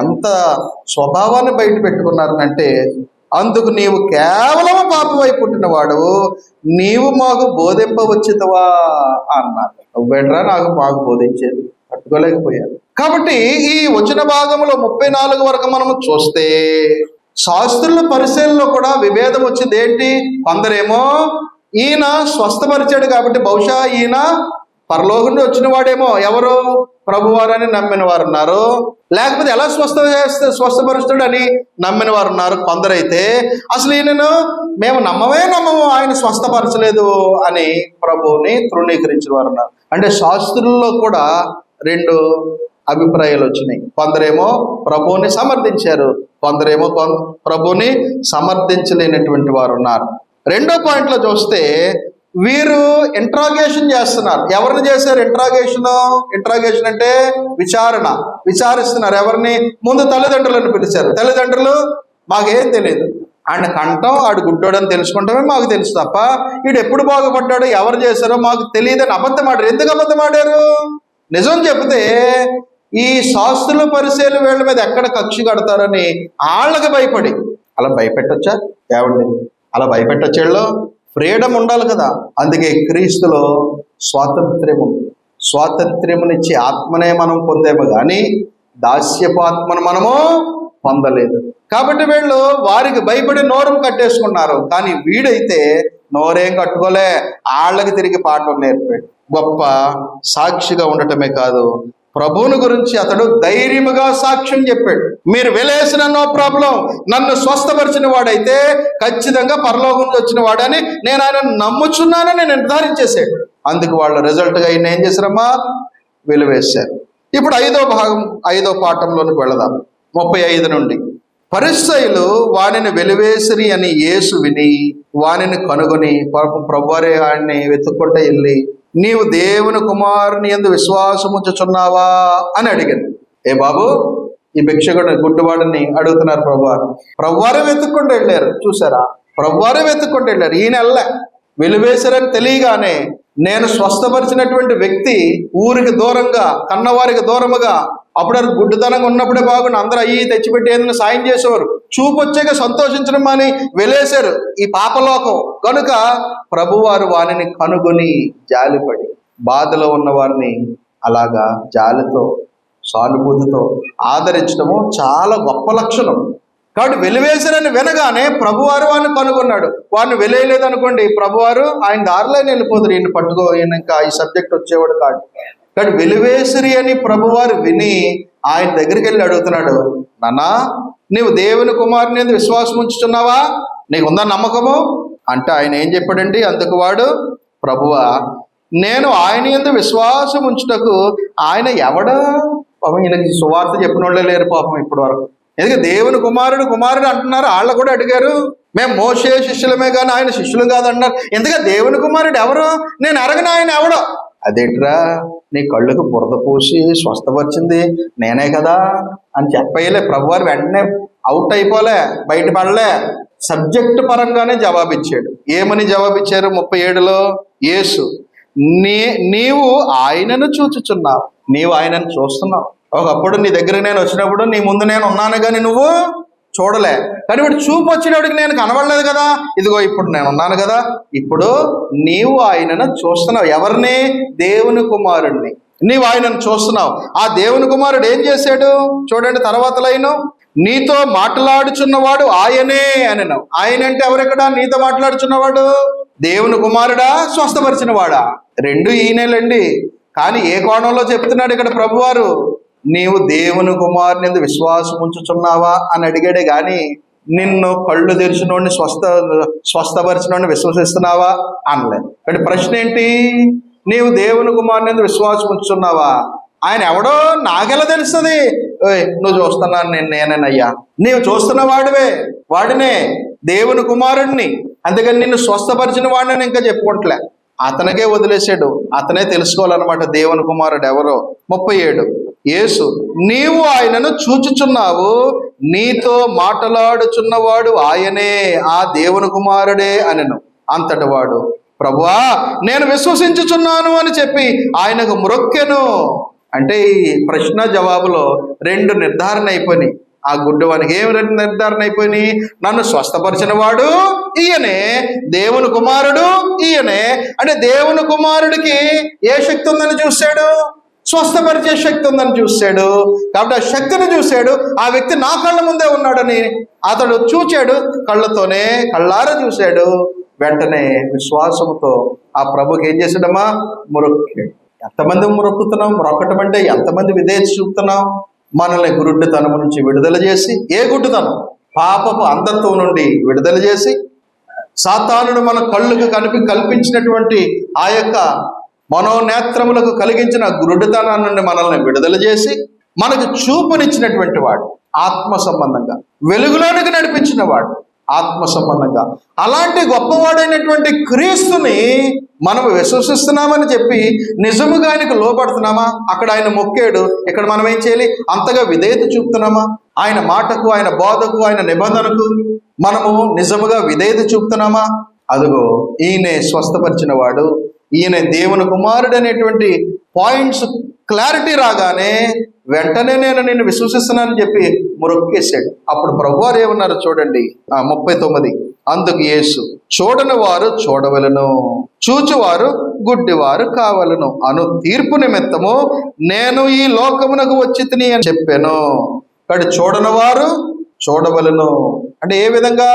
ఎంత స్వభావాన్ని బయట పెట్టుకున్నారనంటే, అందుకు నీవు కేవలం పాపమై పుట్టిన వాడు, నీవు మాకు బోధింపవచ్చుతవా అన్నారు. బెటరా నాకు మాకు బోధించేది పట్టుకోలేకపోయారు. కాబట్టి ఈ వచన భాగంలో 34 వరకు మనము చూస్తే శాస్త్రుల పరిశీలనలో కూడా విభేదం వచ్చింది. ఏంటి? కొందరేమో ఈయన స్వస్థపరిచాడు కాబట్టి బహుశా ఈయన పరలోకం నుండి వచ్చిన వాడేమో, ఎవరు? ప్రభువారని నమ్మిన వారు ఉన్నారు. లేకపోతే ఎలా స్వస్థపరుస్తాడని నమ్మిన వారు ఉన్నారు. కొందరైతే అసలు ఈయనను మేము నమ్మము, ఆయన స్వస్థపరచలేదు అని ప్రభువుని తృణీకరించిన వారు ఉన్నారు. అంటే శాస్త్రుల్లో కూడా 2 అభిప్రాయాలు వచ్చినాయి. కొందరేమో ప్రభువుని సమర్థించారు, కొందరేమో ప్రభువుని సమర్థించలేనటువంటి వారు ఉన్నారు. 2వ పాయింట్లో చూస్తే వీరు ఇంట్రాగేషన్ చేస్తున్నారు. ఎవరిని చేశారు ఇంట్రాగేషన్ అంటే విచారిస్తున్నారు. ఎవరిని? ముందు తల్లిదండ్రులను పిలిచారు. తల్లిదండ్రులు మాకేం తెలియదు, ఆయన కంఠం ఆడు గుడ్డోడని తెలుసుకుంటామే మాకు తెలుసు తప్ప వీడు ఎప్పుడు బాగుపడ్డాడో ఎవరు చేశారో మాకు తెలియదని అబద్ధం ఆడారు. ఎందుకు అబద్ధం ఆడారు? నిజం చెబితే ఈ శాస్త్రుల పరిశీలన వీళ్ళ మీద ఎక్కడ కక్షి కడతారని వాళ్ళకి భయపడి. అలా భయపెట్టొచ్చా? ఏమండి అలా భయపెట్టొచ్చు? వీళ్ళు ఫ్రీడమ్ ఉండాలి కదా. అందుకే క్రీస్తులో స్వాతంత్ర్యమునిచ్చే ఆత్మనే మనం పొందేమో కానీ దాస్యపు ఆత్మను మనము పొందలేదు. కాబట్టి వీళ్ళు వారికి భయపడి నోరు కట్టేసుకున్నారు. కానీ వీడైతే నోరేం కట్టుకోలే, వాళ్ళకి తిరిగి పాఠం నేర్పాడు. గొప్ప సాక్షిగా ఉండటమే కాదు, ప్రభువుని గురించి అతడు ధైర్యముగా సాక్ష్యం చెప్పాడు. మీరు వెలేసిన నో ప్రాబ్లం, నన్ను స్వస్థపరిచిన వాడైతే ఖచ్చితంగా పరలోకం నుంచి వచ్చిన వాడని నేను ఆయన నమ్ముచున్నానని నిర్ధారించేశాడు. అందుకు వాళ్ళ రిజల్ట్గా ఆయన ఏం చేశారమ్మా? వెలివేశారు. ఇప్పుడు 5వ పాఠంలోనికి వెళదాం. 35 నుండి. పరిసయ్యులు వానిని వెలివేసిరి అని యేసు విని వానిని కనుగొని ప్రభువారే ఆయన్ని వెతుక్కుంటే వెళ్ళి నీవు దేవుని కుమారుని యందు విశ్వాసముంచుచున్నావా అని అడిగాను. ఏ బాబు, ఈ భిక్షకుడు గుడ్డివాడిని అడుగుతున్నారు ప్రభువారు. ప్రభువారే వెతుక్కుంటూ వెళ్ళారు. చూసారా, ప్రభువారే వెతుక్కుంటూ వెళ్ళారు. ఈయన వెలివేశారని తెలియగానే నేను స్వస్థపరిచినటువంటి వ్యక్తి ఊరికి దూరంగా, కన్నవారికి దూరముగా, అప్పుడు అది గుడ్డితనంగా ఉన్నప్పుడే బాగుండి అందరూ అయ్యి తెచ్చిపెట్టి ఏదైనా సాయం చేసేవారు. చూపు వచ్చాక సంతోషించడం అని వెలేశారు ఈ పాపలోకం. కనుక ప్రభువారు వారిని కనుగొని జాలిపడి, బాధలో ఉన్న వారిని అలాగా జాలితో, సానుభూతితో ఆదరించడము చాలా గొప్ప లక్షణం. కాబట్టి వెలివేశారని వినగానే ప్రభువారు వారిని కనుగొన్నాడు. వారిని వెలేయలేదు అనుకోండి, ప్రభువారు ఆయన దారిలో వెళ్ళిపోతారు. ఈయన పట్టుకో, ఈయన ఇంకా ఈ సబ్జెక్ట్ వచ్చేవాడు కాదు. కాబట్టి వెలివేసిరి అని ప్రభువారు విని ఆయన దగ్గరికి వెళ్ళి అడుగుతున్నాడు, నాన్నా నీవు దేవుని కుమారుని యందు విశ్వాసం ఉంచుచున్నావా, నీకు ఉందా నమ్మకము అంటే ఆయన ఏం చెప్పాడండి? అందుకు వాడు, ప్రభువా నేను ఆయన యందు విశ్వాసం ఉంచుటకు ఆయన ఎవడా? పాపం ఈయనకి సువార్త చెప్పిన వాళ్ళే లేరు పాపం ఇప్పటి వరకు. ఎందుకంటే దేవుని కుమారుడు అంటున్నారు. వాళ్ళు కూడా అడిగారు, మేము మోషే శిష్యులమే కానీ ఆయన శిష్యులు కాదన్నారు. ఎందుకంటే దేవుని కుమారుడు ఎవరు? నేను అరగను, ఆయన ఎవడో. అదేంట్రా, నీ కళ్ళకు బురద పూసి స్వస్థపరిచింది నేనే కదా అని చెప్పలే ప్రభువారు. వెంటనే అవుట్ అయిపోలే, బయటపడలే, సబ్జెక్ట్ పరంగానే జవాబిచ్చాడు. ఏమని జవాబిచ్చారు? 37లో, యేసు నీవు ఆయనను చూచుచున్నావు, నీవు ఆయనను చూస్తున్నావు. ఒకప్పుడు నీ దగ్గర నేను వచ్చినప్పుడు నీ ముందు నేను ఉన్నాను కానీ నువ్వు చూడలే. కానీ ఇప్పుడు చూపు వచ్చినప్పటికి నేను కనబడలేదు కదా, ఇదిగో ఇప్పుడు నేను ఉన్నాను కదా, ఇప్పుడు నీవు ఆయనను చూస్తున్నావు. ఎవరిని? దేవుని కుమారుడిని. నీవు ఆయనను చూస్తున్నావు. ఆ దేవుని కుమారుడు ఏం చేశాడు చూడండి, తర్వాత లైను, నీతో మాట్లాడుచున్నవాడు ఆయనే అనను. ఆయన అంటే ఎవరెక్కడ? నీతో మాట్లాడుచున్నవాడు దేవుని కుమారుడా, స్వస్థపరిచిన వాడా? రెండు ఈయనేలండి. కానీ ఏ కోణంలో చెప్తున్నాడు ఇక్కడ ప్రభువారు? నీవు దేవుని కుమారుని యందు విశ్వాసం ఉంచుచున్నావా అని అడిగాడే కానీ నిన్ను కళ్ళు తెరిచినోడిని స్వస్థపరిచినోడిని విశ్వసిస్తున్నావా అనలేదు. అంటే ప్రశ్న ఏంటి? నీవు దేవుని కుమారుని యందు విశ్వాసం ఉంచుచున్నావా? ఆయన ఎవడో నాకెలా తెలుస్తుంది? నువ్వు చూస్తున్నాను నేనేనయ్యా. నీవు చూస్తున్న వాడినే దేవుని కుమారుడిని. అందుకని నిన్ను స్వస్థపరిచిన వాడిని ఇంకా చెప్పుకుంటలే, అతనికే వదిలేశాడు. అతనే తెలుసుకోవాలన్నమాట దేవుని కుమారుడు ఎవరో. 37 యేసు నీవు ఆయనను చూచుచున్నావు, నీతో మాట్లాడుచున్నవాడు ఆయనే, ఆ దేవుని కుమారుడే అనెను. అంతటి వాడు, ప్రభువా నేను విశ్వసించుచున్నాను అని చెప్పి ఆయనకు మ్రొక్కెను. అంటే ఈ ప్రశ్న జవాబులో 2 నిర్ధారణ అయిపోయినాయి. ఆ గుడ్డివానికి ఏమి నిర్ధారణ అయిపోయినాయి? నన్ను స్వస్థపరిచిన వాడు ఈయనే, దేవుని కుమారుడు ఈయనే. అంటే దేవుని కుమారుడికి ఏ శక్తి ఉందని చూశాడు? స్వస్థపరిచే శక్తి ఉందని చూశాడు. కాబట్టి ఆ శక్తిని చూశాడు. ఆ వ్యక్తి నా కళ్ళ ముందే ఉన్నాడని అతడు చూచాడు, కళ్ళతోనే కళ్ళారా చూశాడు. వెంటనే విశ్వాసంతో ఆ ప్రభుకి ఏం చేశాడమ్మా? మొరొక్కాడు. ఎంతమంది మొరొక్కుతున్నాం? మొరొక్కటం అంటే ఎంతమంది విధేయత చూపుతున్నాం? మనల్ని గుడ్డితనం నుంచి విడుదల చేసి, ఏ గుడ్డితనం? పాపపు అంధత్వం నుండి విడుదల చేసి, సాతానుడు మన కళ్ళకు కల్పించినటువంటి ఆ యొక్క మనోనేత్రములకు కలిగించిన గురుడితనం నుండి మనల్ని విడుదల చేసి మనకు చూపునిచ్చినటువంటి వాడు, ఆత్మ సంబంధంగా వెలుగులోనికి నడిపించిన వాడు, ఆత్మ సంబంధంగా. అలాంటి గొప్పవాడైనటువంటి క్రీస్తుని మనం విశ్వసిస్తున్నామని చెప్పి నిజముగా ఆయనకు లోపడుతున్నామా? అక్కడ ఆయన మొక్కాడు, ఇక్కడ మనం ఏం చేయాలి? అంతగా విధేయత చూపుతున్నామా? ఆయన మాటకు, ఆయన బోధకు, ఆయన నిబంధనకు మనము నిజముగా విధేయత చూపుతున్నామా? అదిగో ఈయనే స్వస్థపరిచిన వాడు, ఈయన దేవుని కుమారుడు అనేటువంటి పాయింట్స్ క్లారిటీ రాగానే వెంటనే నేను నిన్ను విశ్వసిస్తున్నానని చెప్పి మొరొక్కేశాడు. అప్పుడు ప్రభువారు ఏమన్నారు చూడండి, 39 అందుకు యేసు చూడని వారు చూడవలను, చూచువారు గుడ్డివారు కావలను అను తీర్పు నిమిత్తము నేను ఈ లోకమునకు వచ్చి తిని అని చెప్పాను. కాబట్టి చూడని వారు చూడవలను అంటే ఏ విధంగా?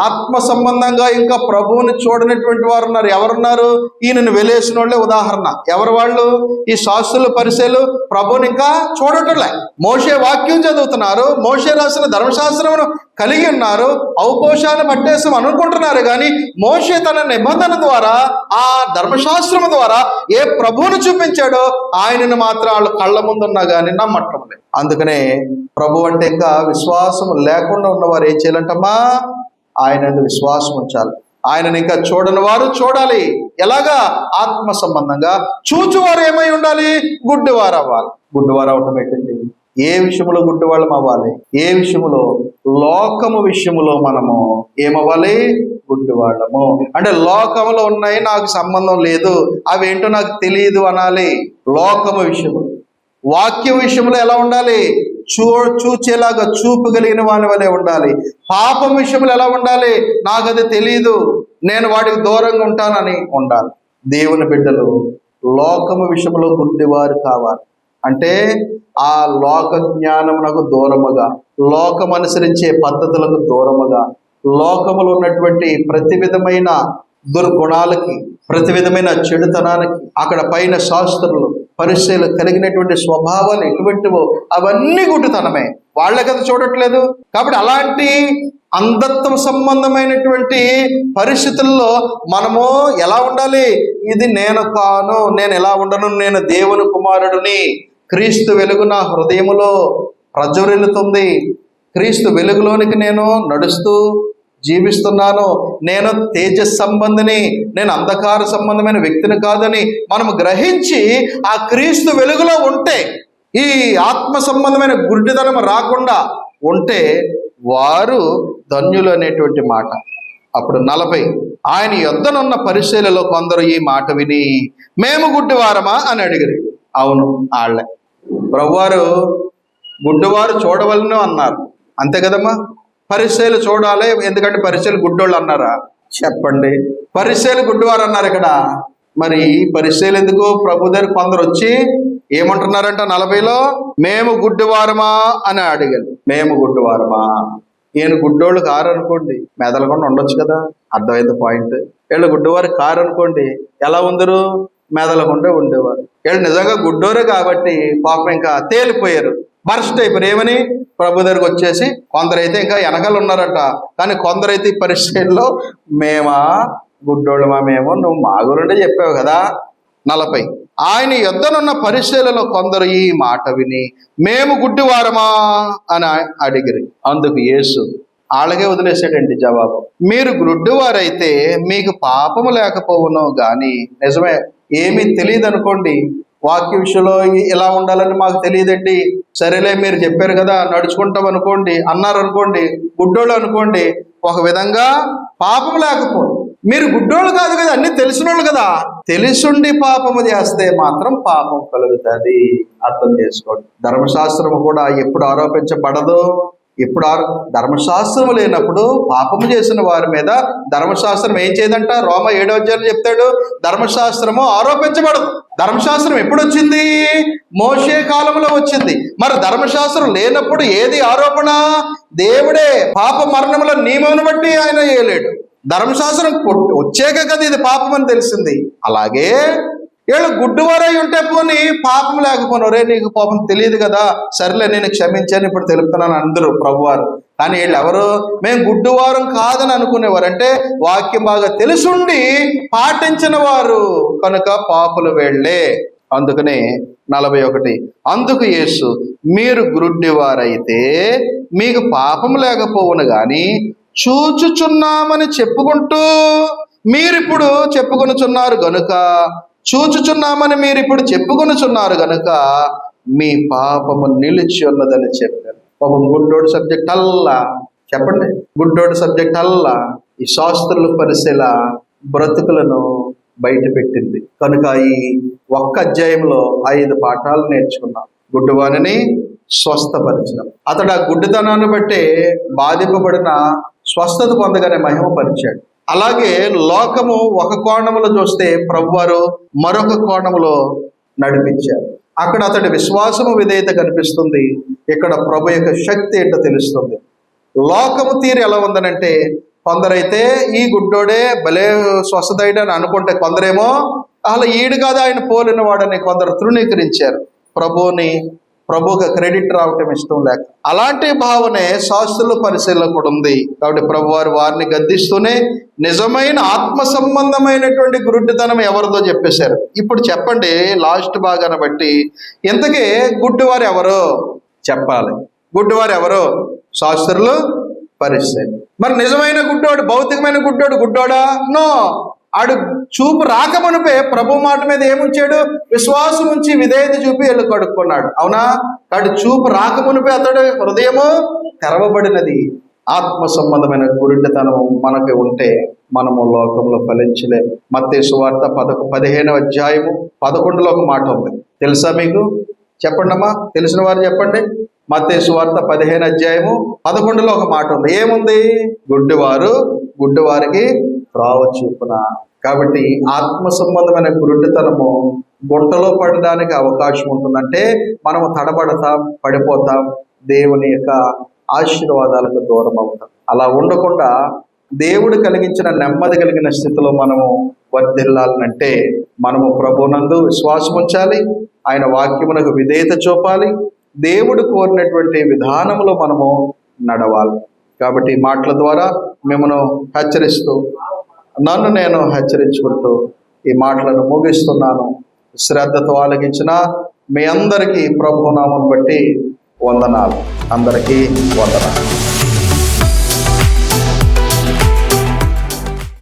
ఆత్మ సంబంధంగా ఇంకా ప్రభువుని చూడనటువంటి వారు ఉన్నారు. ఎవరున్నారు? ఈయనను వెలేసిన వాళ్ళే ఉదాహరణ. ఎవరు వాళ్ళు? ఈ శాస్త్రులు, పరిసయ్యులు ప్రభువుని ఇంకా చూడటంలే. మోషే వాక్యం చదువుతున్నారు, మోషే రాసిన ధర్మశాస్త్రమును కలిగి ఉన్నారు, ఔపోషాన్ని పట్టేసం అనుకుంటున్నారు. కానీ మోషే తన నిబంధన ద్వారా, ఆ ధర్మశాస్త్రము ద్వారా ఏ ప్రభువును చూపించాడో ఆయనను మాత్రం వాళ్ళ కళ్ళ ముందు ఉన్నా కానీ నమ్మటం లేదు. అందుకనే ప్రభు అంటే ఇంకా విశ్వాసం లేకుండా ఉన్నవారు ఏం చేయాలంటమ్మా? ఆయన విశ్వాసం ఉంచాలి. ఆయనను ఇంకా చూడని వారు చూడాలి. ఎలాగా? ఆత్మ సంబంధంగా. చూచువారు ఏమై ఉండాలి? గుడ్డివారు అవ్వాలి. గుడ్డివారు అవటం ఏంటండి? ఏ విషయంలో గుడ్డివాళ్ళం అవ్వాలి? ఏ విషయంలో? లోకము విషయంలో మనము ఏమవ్వాలి? గుడ్డివాళ్ళము. అంటే లోకములో ఉన్నాయి, నాకు సంబంధం లేదు, అవేంటో నాకు తెలియదు అనాలి. లోకము విషయంలో. వాక్యం విషయంలో ఎలా ఉండాలి? చూచేలాగా చూపు కలిగిన వాని వలె ఉండాలి. పాపం విషయంలో ఎలా ఉండాలి? నాకు అది తెలియదు, నేను వాడికి దూరంగా ఉంటానని ఉండాలి. దేవుని బిడ్డలు లోకము విషయంలో గుడ్డివారు కావాలి. అంటే ఆ లోక జ్ఞానమునకు దూరముగా, లోకం అనుసరించే పద్ధతులకు దూరముగా, లోకములో ఉన్నటువంటి ప్రతి విధమైన దుర్గుణాలకి, ప్రతి విధమైన చెడుతనానికి, అక్కడ పైన శాస్త్రులు పరిచయలు కలిగినటువంటి స్వభావాలు ఎటువంటివో అవన్నీ గుడ్డితనమే. వాళ్ళే కదా చూడట్లేదు. కాబట్టి అలాంటి అంధత్వ సంబంధమైనటువంటి పరిస్థితుల్లో మనము ఎలా ఉండాలి? ఇది నేను కాను, నేను ఎలా ఉండను, నేను దేవుని కుమారుడిని, క్రీస్తు వెలుగు నా హృదయములో ప్రజ్వరిల్లుతుంది, క్రీస్తు వెలుగులోనికి నేను నడుస్తూ జీవిస్తున్నాను, నేను తేజస్ సంబంధిని, నేను అంధకార సంబంధమైన వ్యక్తిని కాదని మనము గ్రహించి ఆ క్రీస్తు వెలుగులో ఉంటే, ఈ ఆత్మ సంబంధమైన గుడ్డితనం రాకుండా ఉంటే వారు ధన్యులు అనేటువంటి మాట. అప్పుడు 40, ఆయన యొద్దనున్న పరిచయలలో కొందరు ఈ మాట విని మేము గుడ్డివారమా అని అడిగారు. అవును, వాళ్ళే. ప్రభువారు గుడ్డివారు చూడవలను అన్నారు, అంతే కదమ్మా. పరిచయలు చూడాలి, ఎందుకంటే పరిచయలు గుడ్డోళ్ళు అన్నారా? చెప్పండి. పరిచయలు గుడ్డివారు అన్నారు ఇక్కడ. మరి పరిచయలు ఎందుకు? ప్రభు దగ్గర కొందరు వచ్చి ఏమంటున్నారంట 40లో, మేము గుడ్డివారమా అని అడిగారు. మేము గుడ్డివారమా? ఈయన గుడ్డోళ్ళు కారు అనుకోండి, మెదలకుండా ఉండొచ్చు కదా. అర్థమైంది పాయింట్. వీళ్ళు గుడ్డివారు కారు అనుకోండి, ఎలా ఉందరు? మెదలకుండా ఉండేవారు. వీళ్ళు నిజంగా గుడ్డోరే కాబట్టి పాపం ఇంకా తేలిపోయారు, బర్స్ట్ అయిపోయారు. ఏమని? ప్రభు దగ్గరకు వచ్చేసి కొందరైతే ఇంకా వెనకాల ఉన్నారట, కానీ కొందరైతే ఈ పరిచయంలో మేమా గుడ్డోళ్ళమా, మేము, నువ్వు మా గురుండే చెప్పావు కదా. 40, ఆయన యొద్దనున్న పరిచయలలో కొందరు ఈ మాట విని మేము గుడ్డివారమా అని అడిగిరి. అందుకు యేసు వాళ్ళకే వదిలేసాడండి జవాబు. మీరు గుడ్డివారైతే మీకు పాపము లేకపోవును గాని. నిజమే, ఏమీ తెలియదు అనుకోండి, వాక్య విషయంలో ఎలా ఉండాలని మాకు తెలియదండి, సరేలే మీరు చెప్పారు కదా నడుచుకుంటాం అనుకోండి, అన్నారు అనుకోండి, గుడ్డోళ్ళు అనుకోండి, ఒక విధంగా పాపం లేకపోవు. మీరు గుడ్డోళ్ళు కాదు కదా, అన్ని తెలిసినోళ్ళు కదా. తెలిసుండి పాపము చేస్తే మాత్రం పాపం కలుగుతుంది. అర్థం చేసుకోండి. ధర్మశాస్త్రము కూడా ఎప్పుడు ఆరోపించబడదు. ఇప్పుడు ధర్మశాస్త్రం లేనప్పుడు పాపము చేసిన వారి మీద ధర్మశాస్త్రం ఏం చేయదంట? రోమ 7వ అధ్యాయంలో చెప్తాడు, ధర్మశాస్త్రము ఆరోపించబడదు. ధర్మశాస్త్రం ఎప్పుడు వచ్చింది? మోషే కాలంలో వచ్చింది. మరి ధర్మశాస్త్రం లేనప్పుడు ఏది ఆరోపణ? దేవుడే పాప మరణముల నియమమును బట్టి ఆయన చేయలేడు. ధర్మశాస్త్రం వచ్చాక కదా ఇది పాపం అని తెలిసింది. అలాగే వీళ్ళు గుడ్డివారై ఉంటే పోనీ పాపం లేకపోను, రే నీకు పాపం తెలియదు కదా, సరేలే నేను క్షమించాను ఇప్పుడు తెలుపుతున్నాను అందరూ ప్రభువారు. కానీ వీళ్ళు ఎవరు? మేము గుడ్డివారం కాదని అనుకునేవారు. అంటే వాక్యం బాగా తెలుసుండి పాటించిన వారు కనుక పాపులు వీళ్ళే. అందుకనే 41, అందుకు యేసు మీరు గుడ్డివారైతే మీకు పాపం లేకపోవును గాని చూచుచున్నామని చెప్పుకుంటూ మీరిప్పుడు చెప్పుకొనుచున్నారు గనుక, చూచుచున్నామని మీరిప్పుడు చెప్పుకొనుచున్నారు గనుక మీ పాపము నిలిచి ఉన్నదని చెప్పారు. పాపం గుడ్డోడు సబ్జెక్ట్ అల్లా. చెప్పండి, గుడ్డోడు సబ్జెక్ట్ అల్లా ఈ శాస్త్రుల పరిశీల బ్రతుకులను బయట పెట్టింది. కనుక ఈ ఒక్క అధ్యాయంలో 5 పాఠాలు నేర్చుకున్నాం. గుడ్డివానిని స్వస్థపరచడం, అతడు ఆ గుడ్డితనాన్ని బట్టి బాధింపబడిన స్వస్థత పొందగానే మహిమపరిచాడు. అలాగే లోకము ఒక కోణములో చూస్తే ప్రభువారు మరొక కోణములో నడిపించారు. అక్కడ అతడి విశ్వాసము విధేయత కనిపిస్తుంది, ఇక్కడ ప్రభు యొక్క శక్తి ఏంటో తెలుస్తుంది. లోకము తీరు ఎలా ఉందనంటే, కొందరైతే ఈ గుడ్డోడే భలే స్వస్థత అని అనుకుంటే, కొందరేమో అసలు ఈడు కాదు ఆయన పోలిన వాడని కొందరు తృణీకరించారు. ప్రభువుకి క్రెడిట్ రావటం ఇష్టం లేక. అలాంటి భావనే శాస్త్రుల పరిశీలన కూడా ఉంది. కాబట్టి ప్రభువారు వారిని గద్దిస్తూనే నిజమైన ఆత్మ సంబంధమైనటువంటి గుడ్డితనం ఎవరిదో చెప్పేశారు. ఇప్పుడు చెప్పండి, లాస్ట్ భాగాన్ని బట్టి ఇంతకీ గుడ్డివారు ఎవరో చెప్పాలి. గుడ్డివారు ఎవరో? శాస్త్రులు పరిస్థితి. మరి నిజమైన గుడ్డోడు, భౌతికమైన గుడ్డోడా? నో. ఆడు చూపు రాకమునిపే ప్రభు మాట మీద ఏముంచాడు? విశ్వాసం ఉంచి విధేయత చూపి వెళ్ళి కడుక్కున్నాడు. అవునా? కాబట్టి చూపు రాకమునిపే అతడు హృదయము తెరవబడినది. ఆత్మ సంబంధమైన గురుడితనం మనకి ఉంటే మనము లోకంలో ఫలించలేము. మత్తయి సువార్త 15వ అధ్యాయము 11లో ఒక మాట ఉంది, తెలుసా మీకు? చెప్పండి అమ్మా, తెలిసిన వారు చెప్పండి. మత్తయి సువార్త 15 అధ్యాయము 11లో ఒక మాట ఉంది. ఏముంది? గుడ్డివారికి త్రోవ చూపున. కాబట్టి ఆత్మ సంబంధమైన గురుడితనము గుంటలో పడడానికి అవకాశం ఉంటుందంటే మనము తడబడతాం, పడిపోతాం, దేవుని యొక్క ఆశీర్వాదాలకు దూరం అవుతాం. అలా ఉండకుండా దేవుడు కలిగించిన నెమ్మది కలిగిన స్థితిలో మనము వర్ధిల్లాలంటే మనము ప్రభునందు విశ్వాసం ఉంచాలి, ఆయన వాక్యమునకు విధేయత చూపాలి, దేవుడు కోరినటువంటి విధానంలో మనము నడవాలి. కాబట్టి ఈ మాటల ద్వారా మిమ్మల్ని హెచ్చరిస్తూ, నన్ను నేను హెచ్చరించుకుంటూ ఈ మాటలను ముగిస్తున్నాను. శ్రద్ధతో ఆలకించిన మీ అందరికీ ప్రభునామం బట్టి వందనాలు. అందరికీ వందనాలు.